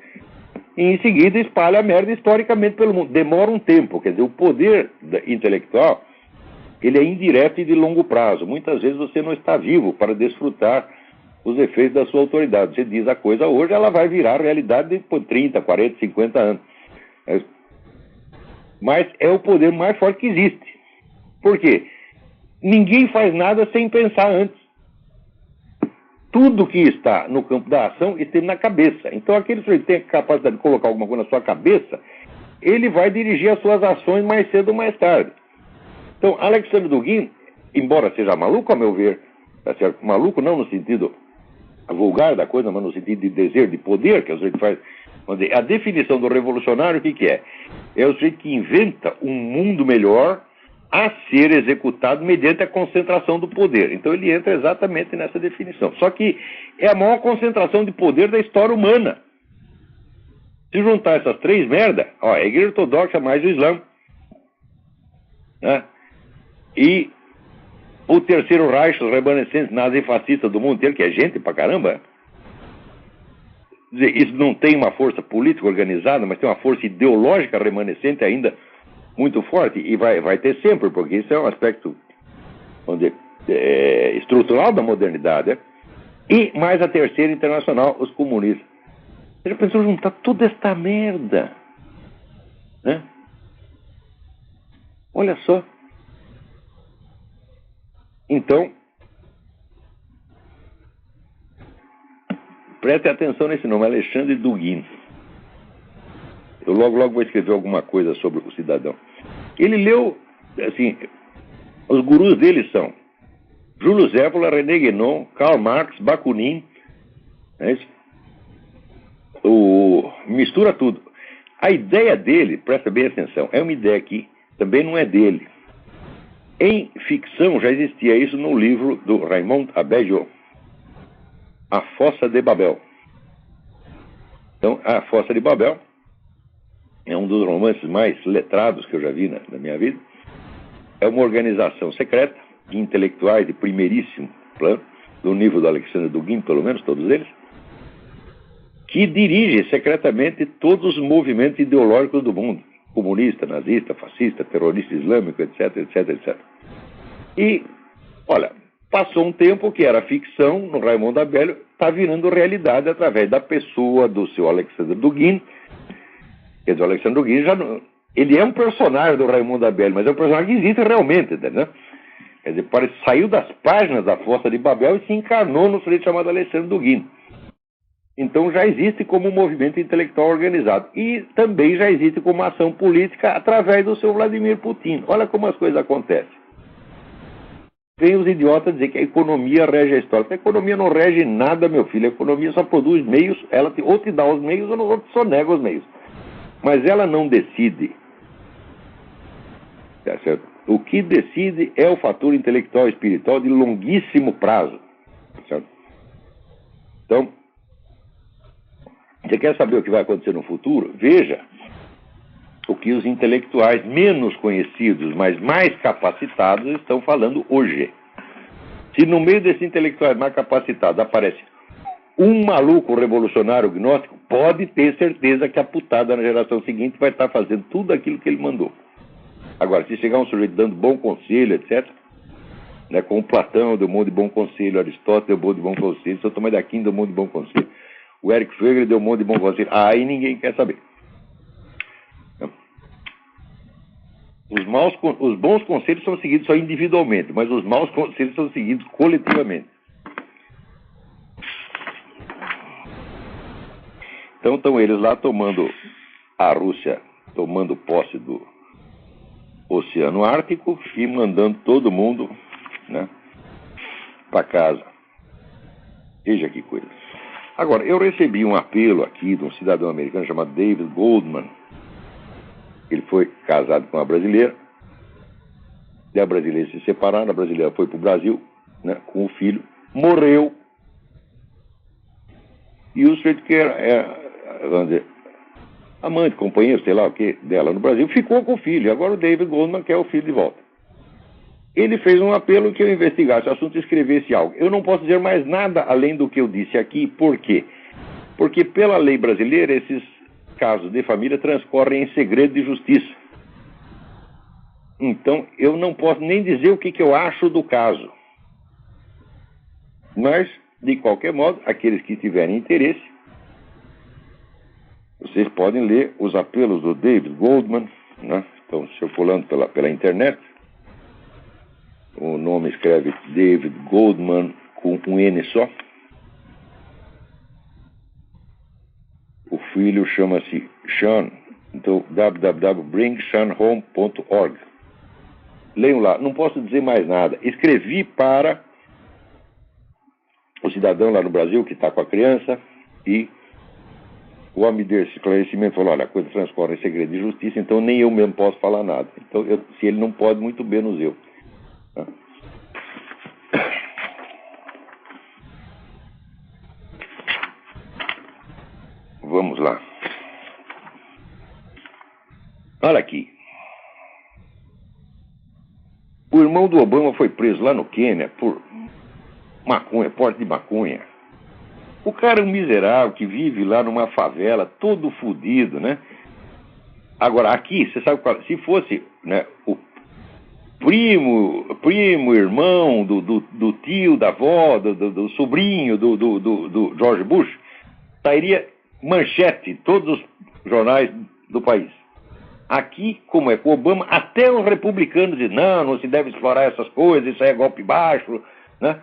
S1: E em seguida espalha a merda historicamente pelo mundo. Demora um tempo, quer dizer, o poder intelectual, ele é indireto e de longo prazo. Muitas vezes você não está vivo para desfrutar os efeitos da sua autoridade. Você diz a coisa hoje, ela vai virar realidade depois de 30, 40, 50 anos. Mas é o poder mais forte que existe. Por quê? Ninguém faz nada sem pensar antes. Tudo que está no campo da ação está na cabeça. Então aquele sujeito que tem a capacidade de colocar alguma coisa na sua cabeça, ele vai dirigir as suas ações mais cedo ou mais tarde. Então Alexander Dugin, embora seja maluco, a meu ver, tá certo? Maluco não no sentido vulgar da coisa, mas no sentido de desejo, de poder, que a gente faz. A definição do revolucionário, o que é? É o sujeito que inventa um mundo melhor a ser executado mediante a concentração do poder. Então ele entra exatamente nessa definição. Só que é a maior concentração de poder da história humana. Se juntar essas três merda, ó, a Igreja Ortodoxa mais o Islã, né? E o terceiro Reich, os remanescentes nazifascistas do mundo inteiro, que é gente pra caramba. Isso não tem uma força política organizada, mas tem uma força ideológica remanescente ainda muito forte, e vai ter sempre, porque isso é um aspecto estrutural da modernidade, né? E mais a terceira internacional, os comunistas. Você já pensou juntar toda esta merda, né? Olha só. Então, preste atenção nesse nome, Alexandre Dugin. Eu logo vou escrever alguma coisa sobre o cidadão. Ele leu, assim, os gurus dele são Júlio Zévola, René Guénon, Karl Marx, Bakunin, mistura tudo. A ideia dele, presta bem atenção, é uma ideia que também não é dele. Em ficção já existia isso no livro do Raymond Abedjo, A Fossa de Babel. Então, A Fossa de Babel é um dos romances mais letrados que eu já vi na minha vida. É uma organização secreta de intelectuais de primeiríssimo plano, do nível do Alexandre Dugin, pelo menos todos eles, que dirige secretamente todos os movimentos ideológicos do mundo. Comunista, nazista, fascista, terrorista islâmico, etc, etc, etc. E, olha, passou um tempo que era ficção no Raymond Abedjo, está virando realidade através da pessoa do seu Alexandre Dugin. Quer dizer, o Alexandre Dugin já não, ele é um personagem do Raymond Abedjo, mas é um personagem que existe realmente, entendeu? Quer dizer, saiu das páginas da Fossa de Babel e se encarnou no sujeito chamado Alexandre Dugin. Então já existe como um movimento intelectual organizado. E também já existe como ação política através do seu Vladimir Putin. Olha como as coisas acontecem. Vem os idiotas dizer que a economia rege a história. A economia não rege nada, meu filho. A economia só produz meios, ela ou te dá os meios ou não só nega os meios. Mas ela não decide. Tá certo? O que decide é o fator intelectual e espiritual de longuíssimo prazo. Tá certo? Então, você quer saber o que vai acontecer no futuro? Veja o que os intelectuais menos conhecidos, mas mais capacitados, estão falando hoje. Se no meio desses intelectuais mais capacitados aparece um maluco revolucionário gnóstico, pode ter certeza que a putada na geração seguinte vai estar fazendo tudo aquilo que ele mandou. Agora, se chegar um sujeito dando bom conselho, etc., né, como Platão deu um monte de bom conselho, Aristóteles deu um monte de bom conselho, São Tomás de Aquino deu um monte de bom conselho, o Eric Fegel deu um monte de bom conselho, aí ninguém quer saber. Os bons conselhos são seguidos só individualmente, mas os maus conselhos são seguidos coletivamente. Então estão eles lá tomando, a Rússia tomando posse do Oceano Ártico e mandando todo mundo, né, para casa. Veja que coisa. Agora, eu recebi um apelo aqui de um cidadão americano chamado David Goldman. Ele foi casado com uma brasileira. E a brasileira se separaram, a brasileira foi para o Brasil, né, com o filho, morreu. E o sujeito que era, vamos dizer, amante, companheiro, sei lá o que, dela no Brasil, ficou com o filho. Agora o David Goldman quer o filho de volta. Ele fez um apelo que eu investigasse o assunto e escrevesse algo. Eu não posso dizer mais nada além do que eu disse aqui. Por quê? Porque pela lei brasileira, esses casos de família transcorrem em segredo de justiça. Então, eu não posso nem dizer o que eu acho do caso. Mas, de qualquer modo, aqueles que tiverem interesse, vocês podem ler os apelos do David Goldman, né? Estão circulando pela internet. O nome escreve David Goldman com um N só. O filho chama-se Sean. Então, www.bringseanhome.org. Leiam lá. Não posso dizer mais nada. Escrevi para o cidadão lá no Brasil que está com a criança e o homem desse esclarecimento falou, olha, a coisa transcorre em segredo de justiça, então nem eu mesmo posso falar nada. Então, se ele não pode, muito menos eu. Vamos lá. Olha aqui. O irmão do Obama foi preso lá no Quênia por maconha, porte de maconha. O cara é um miserável que vive lá numa favela, todo fodido, né? Agora, aqui, você sabe qual? Se fosse, né, o primo, irmão do tio, da avó, do sobrinho do George Bush, sairia manchete em todos os jornais do país. Aqui, como é com o Obama, até os republicanos dizem, não se deve explorar essas coisas, isso aí é golpe baixo, né?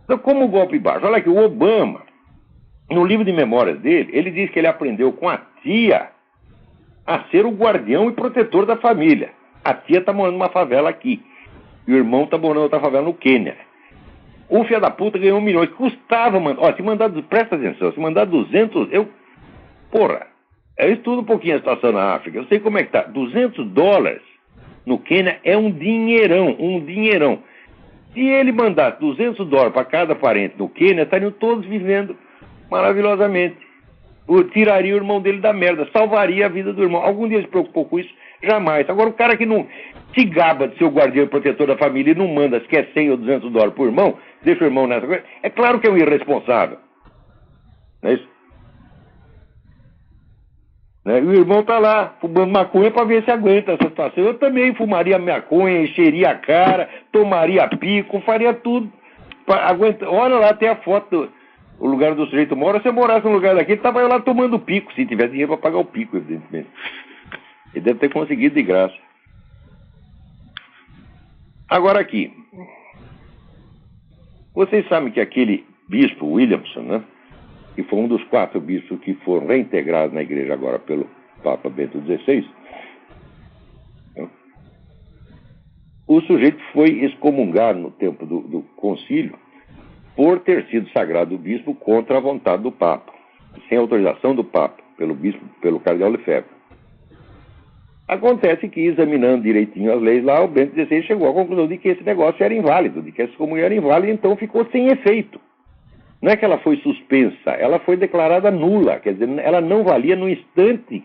S1: Então, como golpe baixo? Olha aqui, o Obama, no livro de memórias dele, ele diz que ele aprendeu com a tia a ser o guardião e protetor da família. A tia está morando numa favela aqui, e o irmão está morando em outra favela no Quênia. O filho da puta ganhou 1 milhão, custava, mano, ó, se mandar, presta atenção, se mandar 200, eu estudo um pouquinho a situação na África, eu sei como é que tá, $200 no Quênia é um dinheirão. Se ele mandasse $200 para cada parente no Quênia, estariam todos vivendo maravilhosamente. Tiraria o irmão dele da merda, salvaria a vida do irmão. Algum dia ele se preocupou com isso? Jamais. Agora, o cara que não se gaba de ser o guardião e protetor da família e não manda, se quer 100 ou $200 por irmão, deixa o irmão nessa coisa, é claro que é um irresponsável. Não é isso? Né? E o irmão tá lá, fumando maconha para ver se aguenta essa situação. Eu também fumaria maconha, encheria a cara, tomaria pico, faria tudo. Olha lá, tem a foto do lugar do sujeito mora. Se eu morasse num lugar daquele, tava eu lá tomando pico, se tivesse dinheiro para pagar o pico, evidentemente. Ele deve ter conseguido de graça. Agora aqui, vocês sabem que aquele bispo Williamson, né, que foi um dos 4 bispos que foram reintegrados na igreja agora pelo Papa Bento XVI, né, o sujeito foi excomungado no tempo do concílio por ter sido sagrado bispo contra a vontade do Papa, sem autorização do Papa, pelo cardeal Lefebvre. Acontece que, examinando direitinho as leis lá, o Bento XVI chegou à conclusão de que esse negócio era inválido, de que essa excomunhão era inválida, então ficou sem efeito. Não é que ela foi suspensa, ela foi declarada nula, quer dizer, ela não valia no instante,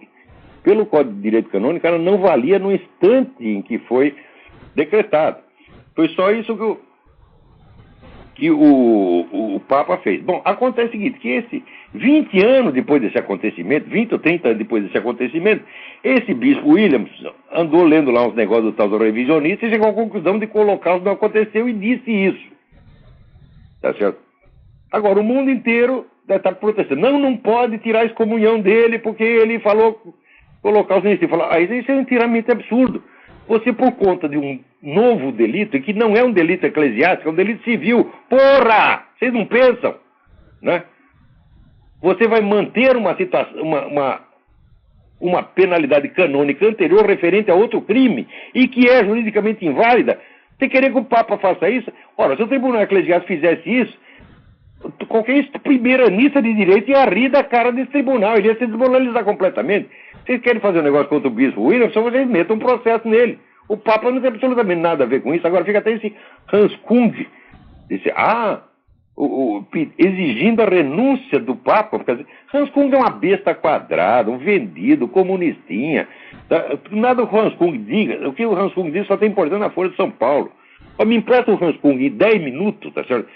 S1: pelo Código de Direito Canônico, ela não valia no instante em que foi decretado. Foi só isso que o Papa fez. Bom, acontece o seguinte, que 20 anos depois desse acontecimento, 20 ou 30 anos depois desse acontecimento, esse bispo Williams andou lendo lá uns negócios do tal do revisionista e chegou à conclusão de que o Holocausto não aconteceu e disse isso. Tá certo? Agora, o mundo inteiro deve estar protestando. Não pode tirar a excomunhão dele porque ele falou que o Holocausto não existiu. Isso é inteiramente absurdo. Você, por conta de um novo delito, e que não é um delito eclesiástico, é um delito civil. Porra! Vocês não pensam? Né? Você vai manter uma situação, uma penalidade canônica anterior referente a outro crime e que é juridicamente inválida. Você querer que o Papa faça isso? Ora, se o Tribunal Eclesiástico fizesse isso, qualquer primeiranista de direito ia rir da cara desse tribunal, ele ia se desmoralizar completamente. Vocês querem fazer um negócio contra o bispo Williamson, vocês metam um processo nele. O Papa não tem absolutamente nada a ver com isso. Agora fica até esse Hans Kung, exigindo a renúncia do Papa. Hans Kung é uma besta quadrada, um vendido, comunistinha. Nada o Hans Kung diga. O que o Hans Kung diz só tem importância na Folha de São Paulo. Me empresta o Hans Kung em 10 minutos, tá certo?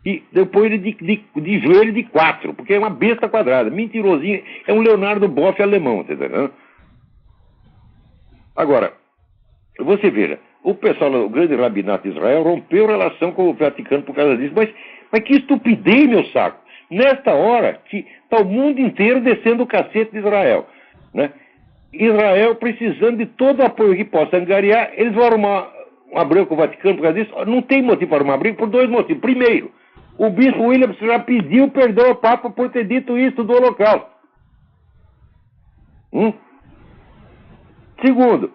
S1: E depois ele de joelho de 4, porque é uma besta quadrada, mentirosinho, é um Leonardo Boff alemão, tá entendendo? Agora, você veja, o pessoal, o grande rabinato de Israel, rompeu relação com o Vaticano por causa disso, mas que estupidez, meu saco! Nesta hora, que está o mundo inteiro descendo o cacete de Israel, né? Israel precisando de todo o apoio que possa angariar, eles vão arrumar uma briga com o Vaticano por causa disso. Não tem motivo para arrumar briga por 2 motivos. Primeiro, o bispo Williams já pediu perdão ao Papa por ter dito isso do Holocausto. Segundo,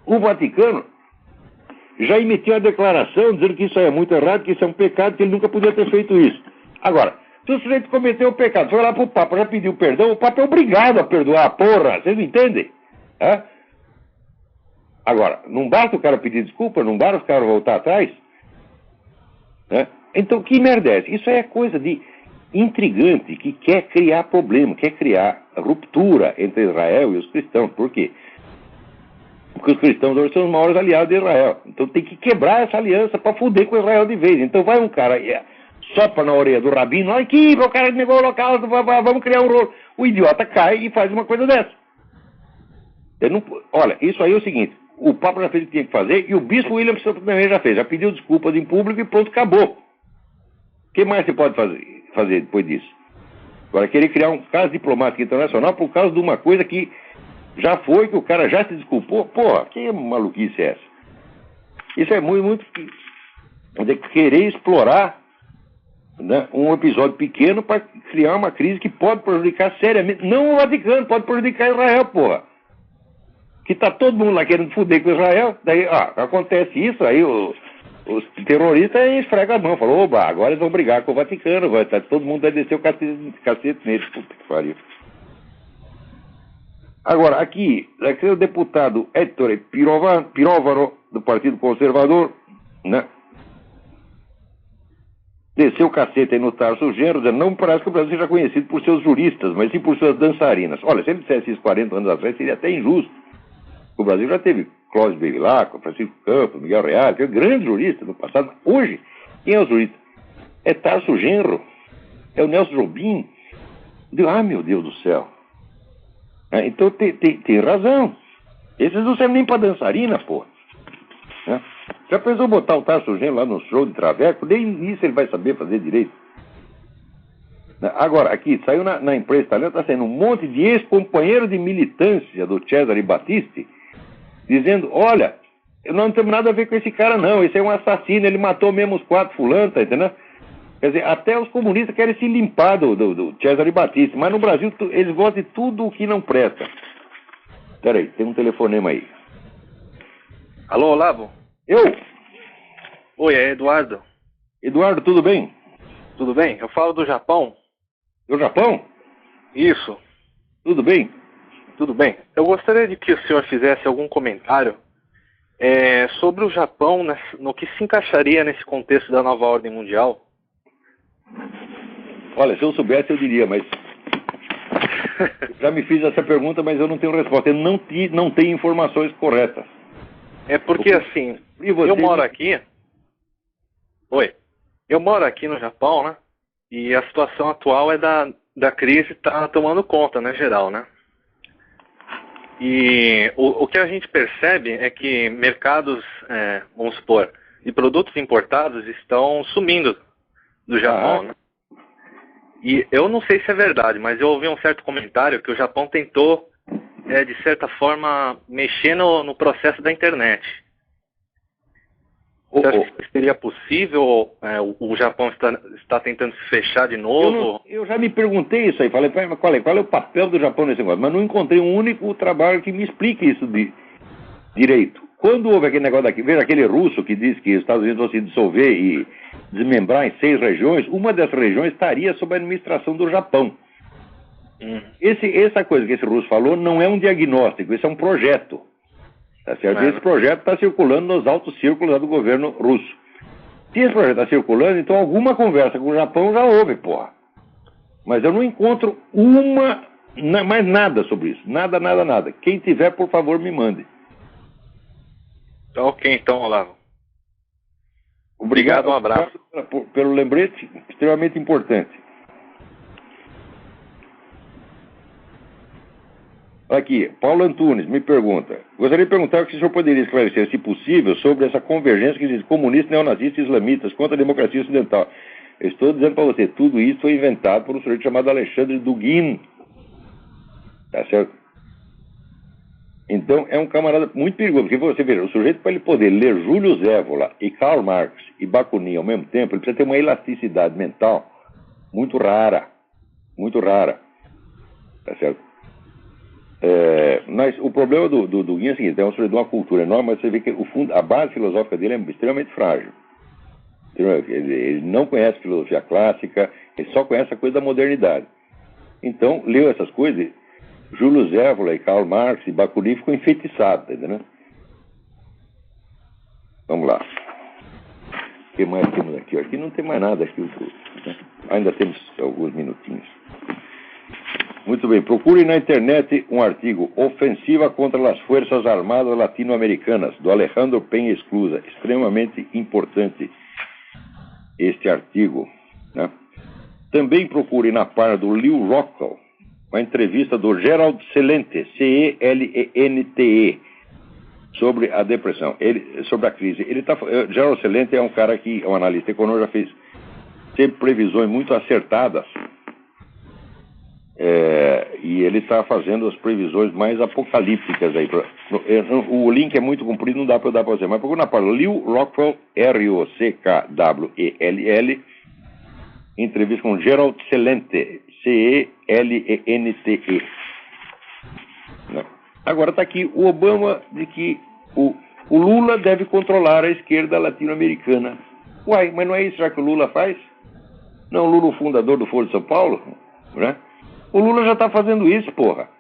S1: o Vaticano já emitiu a declaração dizendo que isso é muito errado, que isso é um pecado, que ele nunca podia ter feito isso. Agora, se o sujeito cometeu o pecado, foi lá pro Papa, já pediu perdão, o Papa é obrigado a perdoar, porra, vocês entendem? Agora, não basta o cara pedir desculpa, não basta o cara voltar atrás? Então, que merda é essa? Isso é coisa de intrigante, que quer criar problema, quer criar ruptura entre Israel e os cristãos. Por quê? Porque os cristãos hoje são os maiores aliados de Israel. Então tem que quebrar essa aliança para foder com Israel de vez. Então vai um cara, sopra na orelha do rabino, olha aqui, o cara negou o Holocausto, vamos criar um rolo. O idiota cai e faz uma coisa dessa. Olha, isso aí é o seguinte, o Papa já fez o que tinha que fazer e o bispo Williamson também já fez, já pediu desculpas em público e pronto, acabou. O que mais se pode fazer depois disso? Agora, querer criar um caso diplomático internacional por causa de uma coisa que Já foi que o cara já se desculpou. Porra, que maluquice é essa? Isso é muito querer explorar, né, um episódio pequeno para criar uma crise que pode prejudicar seriamente. Não o Vaticano, pode prejudicar Israel, porra. Que tá todo mundo lá querendo foder com Israel. Daí, acontece isso, aí os terroristas esfregam a mão. Falam, oba, agora eles vão brigar com o Vaticano. Todo mundo vai descer o cacete neles. Puta que pariu. Agora, aqui o deputado Ettore Pirovano, do Partido Conservador, né, desceu o cacete aí no Tarso Genro, dizendo, não parece que o Brasil seja conhecido por seus juristas, mas sim por suas dançarinas. Olha, se ele dissesse isso 40 anos atrás, seria até injusto. O Brasil já teve Clóvis Bevilacqua, Francisco Campos, Miguel Reale, teve grandes juristas no passado. Hoje, quem é o jurista? É Tarso Genro, é o Nelson Jobim. Meu Deus do céu. Então tem razão. Esses não servem nem pra dançarina, pô. Já pensou botar o Tarso Genro lá no show de traveco? Nem isso ele vai saber fazer direito. Agora, aqui, saiu na imprensa italiana, tá saindo um monte de ex-companheiro de militância do Cesare Battisti, dizendo, olha, nós não temos nada a ver com esse cara não, esse é um assassino, ele matou mesmo os 4 fulanos, tá entendendo? Quer dizer, até os comunistas querem se limpar do Cesare Battisti, mas no Brasil eles gostam de tudo o que não presta. Peraí, tem um telefonema aí.
S2: Alô, Olavo? Oi, é Eduardo.
S1: Eduardo, tudo bem?
S2: Tudo bem? Eu falo do Japão.
S1: Do Japão?
S2: Isso.
S1: Tudo bem?
S2: Tudo bem. Eu gostaria de que o senhor fizesse algum comentário sobre o Japão, no que se encaixaria nesse contexto da nova ordem mundial.
S1: Olha, se eu soubesse eu diria, mas já me fiz essa pergunta, mas eu não tenho resposta. Eu não tenho informações corretas.
S2: É porque assim, eu moro aqui. Oi. Eu moro aqui no Japão, né? E a situação atual é da crise tá tomando conta, né, geral, né? E o que a gente percebe é que mercados, vamos supor, de produtos importados estão sumindo do Japão, né? E eu não sei se é verdade, mas eu ouvi um certo comentário que o Japão tentou, de certa forma, mexer no processo da internet. Você acha que seria possível? O Japão está tentando se fechar de novo?
S1: Eu já me perguntei isso aí. Falei, mas qual é o papel do Japão nesse negócio? Mas não encontrei um único trabalho que me explique isso de direito. Quando houve aquele negócio daqui, veja aquele russo que disse que os Estados Unidos vão se dissolver e desmembrar em 6 regiões, uma dessas regiões estaria sob a administração do Japão. Essa coisa que esse russo falou não é um diagnóstico, isso é um projeto. Tá certo? Esse projeto está circulando nos altos círculos lá do governo russo. Se esse projeto está circulando, então alguma conversa com o Japão já houve, porra. Mas eu não encontro mais nada sobre isso. Nada. Quem tiver, por favor, me mande.
S2: Tá ok, então, Olavo.
S1: Obrigado,
S2: um abraço.
S1: Pelo lembrete extremamente importante. Aqui, Paulo Antunes me pergunta. Gostaria de perguntar se o senhor poderia esclarecer, se possível, sobre essa convergência que diz comunistas, neonazistas e islamitas contra a democracia ocidental. Eu estou dizendo para você, tudo isso foi inventado por um sujeito chamado Alexandre Dugin. Tá certo? Então, é um camarada muito perigoso, porque você veja, o sujeito, para ele poder ler Júlio Zévola e Karl Marx e Bakunin ao mesmo tempo, ele precisa ter uma elasticidade mental muito rara. Muito rara. Tá certo? Mas o problema do Dugin é o seguinte, é um sujeito de uma cultura enorme, mas você vê que a base filosófica dele é extremamente frágil. Ele não conhece filosofia clássica, ele só conhece a coisa da modernidade. Então, leu essas coisas, Júlio Zévola e Karl Marx e Bakunin ficou enfeitiçado, tá entendendo? Vamos lá. O que mais temos aqui? Aqui não tem mais nada. Aqui, né? Ainda temos alguns minutinhos. Muito bem, procure na internet um artigo Ofensiva contra as Forças Armadas Latino-Americanas, do Alejandro Penha Esclusa. Extremamente importante este artigo, né? Também procure na página do Lew Rockwell uma entrevista do Gerald Celente, Celente, sobre a depressão, sobre a crise. Gerald Celente é um cara que é um analista econômico, já fez sempre previsões muito acertadas. E ele está fazendo as previsões mais apocalípticas aí. O link é muito comprido, não dá para dar para você. Mas procura na página Lew Rockwell, Rockwell, entrevista com Gerald Celente, Celente. Agora está aqui o Obama de que o Lula deve controlar a esquerda latino-americana. Uai, mas não é isso já que o Lula faz? Não, o Lula, o fundador do Foro de São Paulo, né? O Lula já está fazendo isso, porra.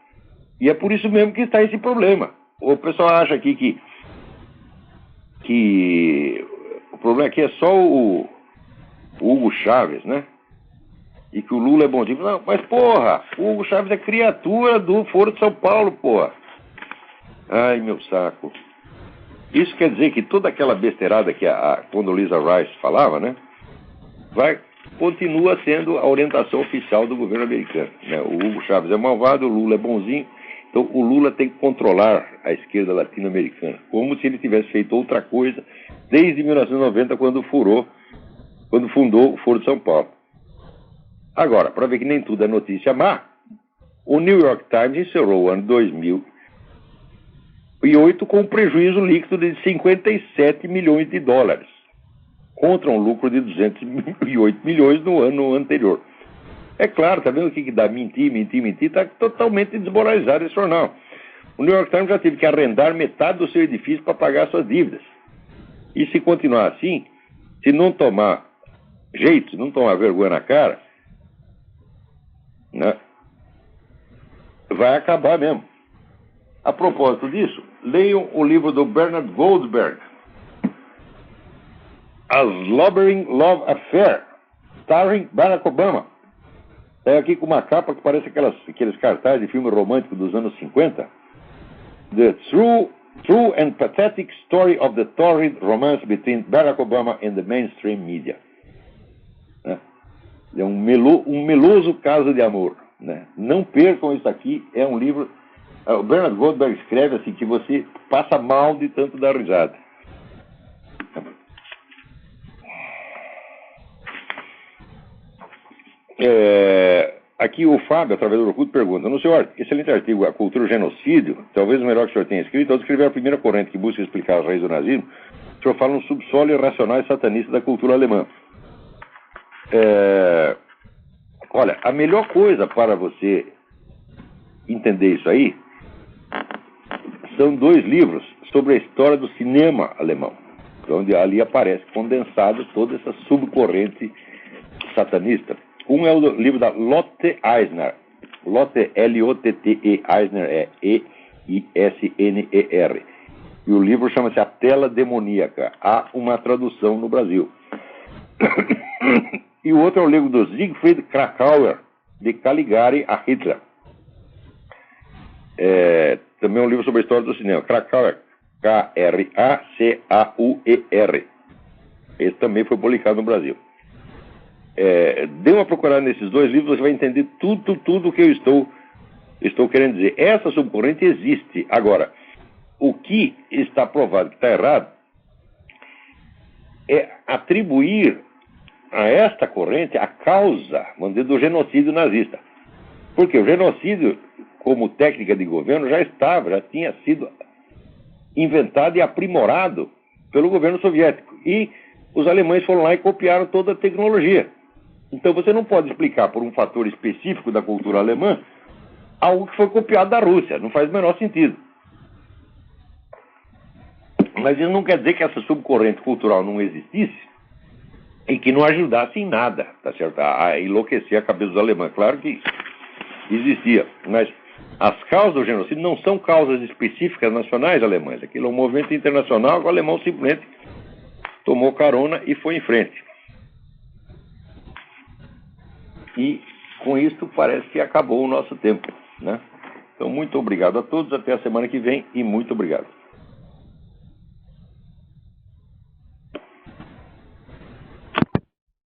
S1: E é por isso mesmo que está esse problema. O pessoal acha aqui que o problema aqui é só o Hugo Chávez, né? E que o Lula é bonzinho. Não, mas porra, o Hugo Chávez é criatura do Foro de São Paulo, porra. Ai, meu saco. Isso quer dizer que toda aquela besteirada que a Condoleezza Rice falava, né? Continua sendo a orientação oficial do governo americano, né? O Hugo Chávez é malvado, o Lula é bonzinho. Então o Lula tem que controlar a esquerda latino-americana, como se ele tivesse feito outra coisa desde 1990, quando fundou o Foro de São Paulo. Agora, para ver que nem tudo é notícia má, o New York Times encerrou o ano 2008 com um prejuízo líquido de 57 milhões de dólares, contra um lucro de 208 milhões no ano anterior. É claro, tá vendo o que dá mentir, tá totalmente desmoralizado esse jornal. O New York Times já teve que arrendar metade do seu edifício para pagar suas dívidas. E se continuar assim, se não tomar jeito, se não tomar vergonha na cara, né, vai acabar mesmo. A propósito disso, leiam o livro do Bernard Goldberg, A Slobbering Love Affair, starring Barack Obama. Está aqui com uma capa que parece aqueles cartazes de filme romântico dos anos 50. The True and Pathetic Story of the Torrid Romance Between Barack Obama and the Mainstream Media. É um meloso caso de amor, né? Não percam isso aqui, é um livro... O Bernard Goldberg escreve assim que você passa mal de tanto dar risada. Aqui o Fábio, através do Orkut, pergunta: no seu excelente artigo A Cultura e o Genocídio, talvez o melhor que o senhor tenha escrito, ao descrever a primeira corrente que busca explicar as raízes do nazismo, o senhor fala no subsolo irracional e satanista da cultura alemã. Olha, a melhor coisa para você entender isso aí são dois livros sobre a história do cinema alemão, onde ali aparece condensado toda essa subcorrente satanista. Um é o livro da Lotte Eisner. Lotte, L-O-T-T-E, Eisner é E-I-S-N-E-R. E o livro chama-se A Tela Demoníaca. Há uma tradução no Brasil. E o outro é o livro do Siegfried Kracauer, de Caligari a Hitler. Também é um livro sobre a história do cinema. Kracauer, K-R-A-C-A-U-E-R. Esse também foi publicado no Brasil. Dê uma procurada nesses dois livros, você vai entender tudo o que eu estou querendo dizer. Essa subcorrente existe. Agora, o que está provado que está errado é atribuir a esta corrente a causa, vamos dizer, do genocídio nazista. Porque o genocídio, como técnica de governo, já tinha sido inventado e aprimorado pelo governo soviético. E os alemães foram lá e copiaram toda a tecnologia. Então você não pode explicar por um fator específico da cultura alemã algo que foi copiado da Rússia. Não faz o menor sentido. Mas isso não quer dizer que essa subcorrente cultural não existisse e que não ajudasse em nada, tá certo? A enlouquecer a cabeça dos alemães. Claro que existia, mas as causas do genocídio não são causas específicas nacionais alemãs. Aquilo é um movimento internacional que o alemão simplesmente tomou carona e foi em frente. E com isso parece que acabou o nosso tempo, né? Então, muito obrigado a todos, até a semana que vem e muito obrigado.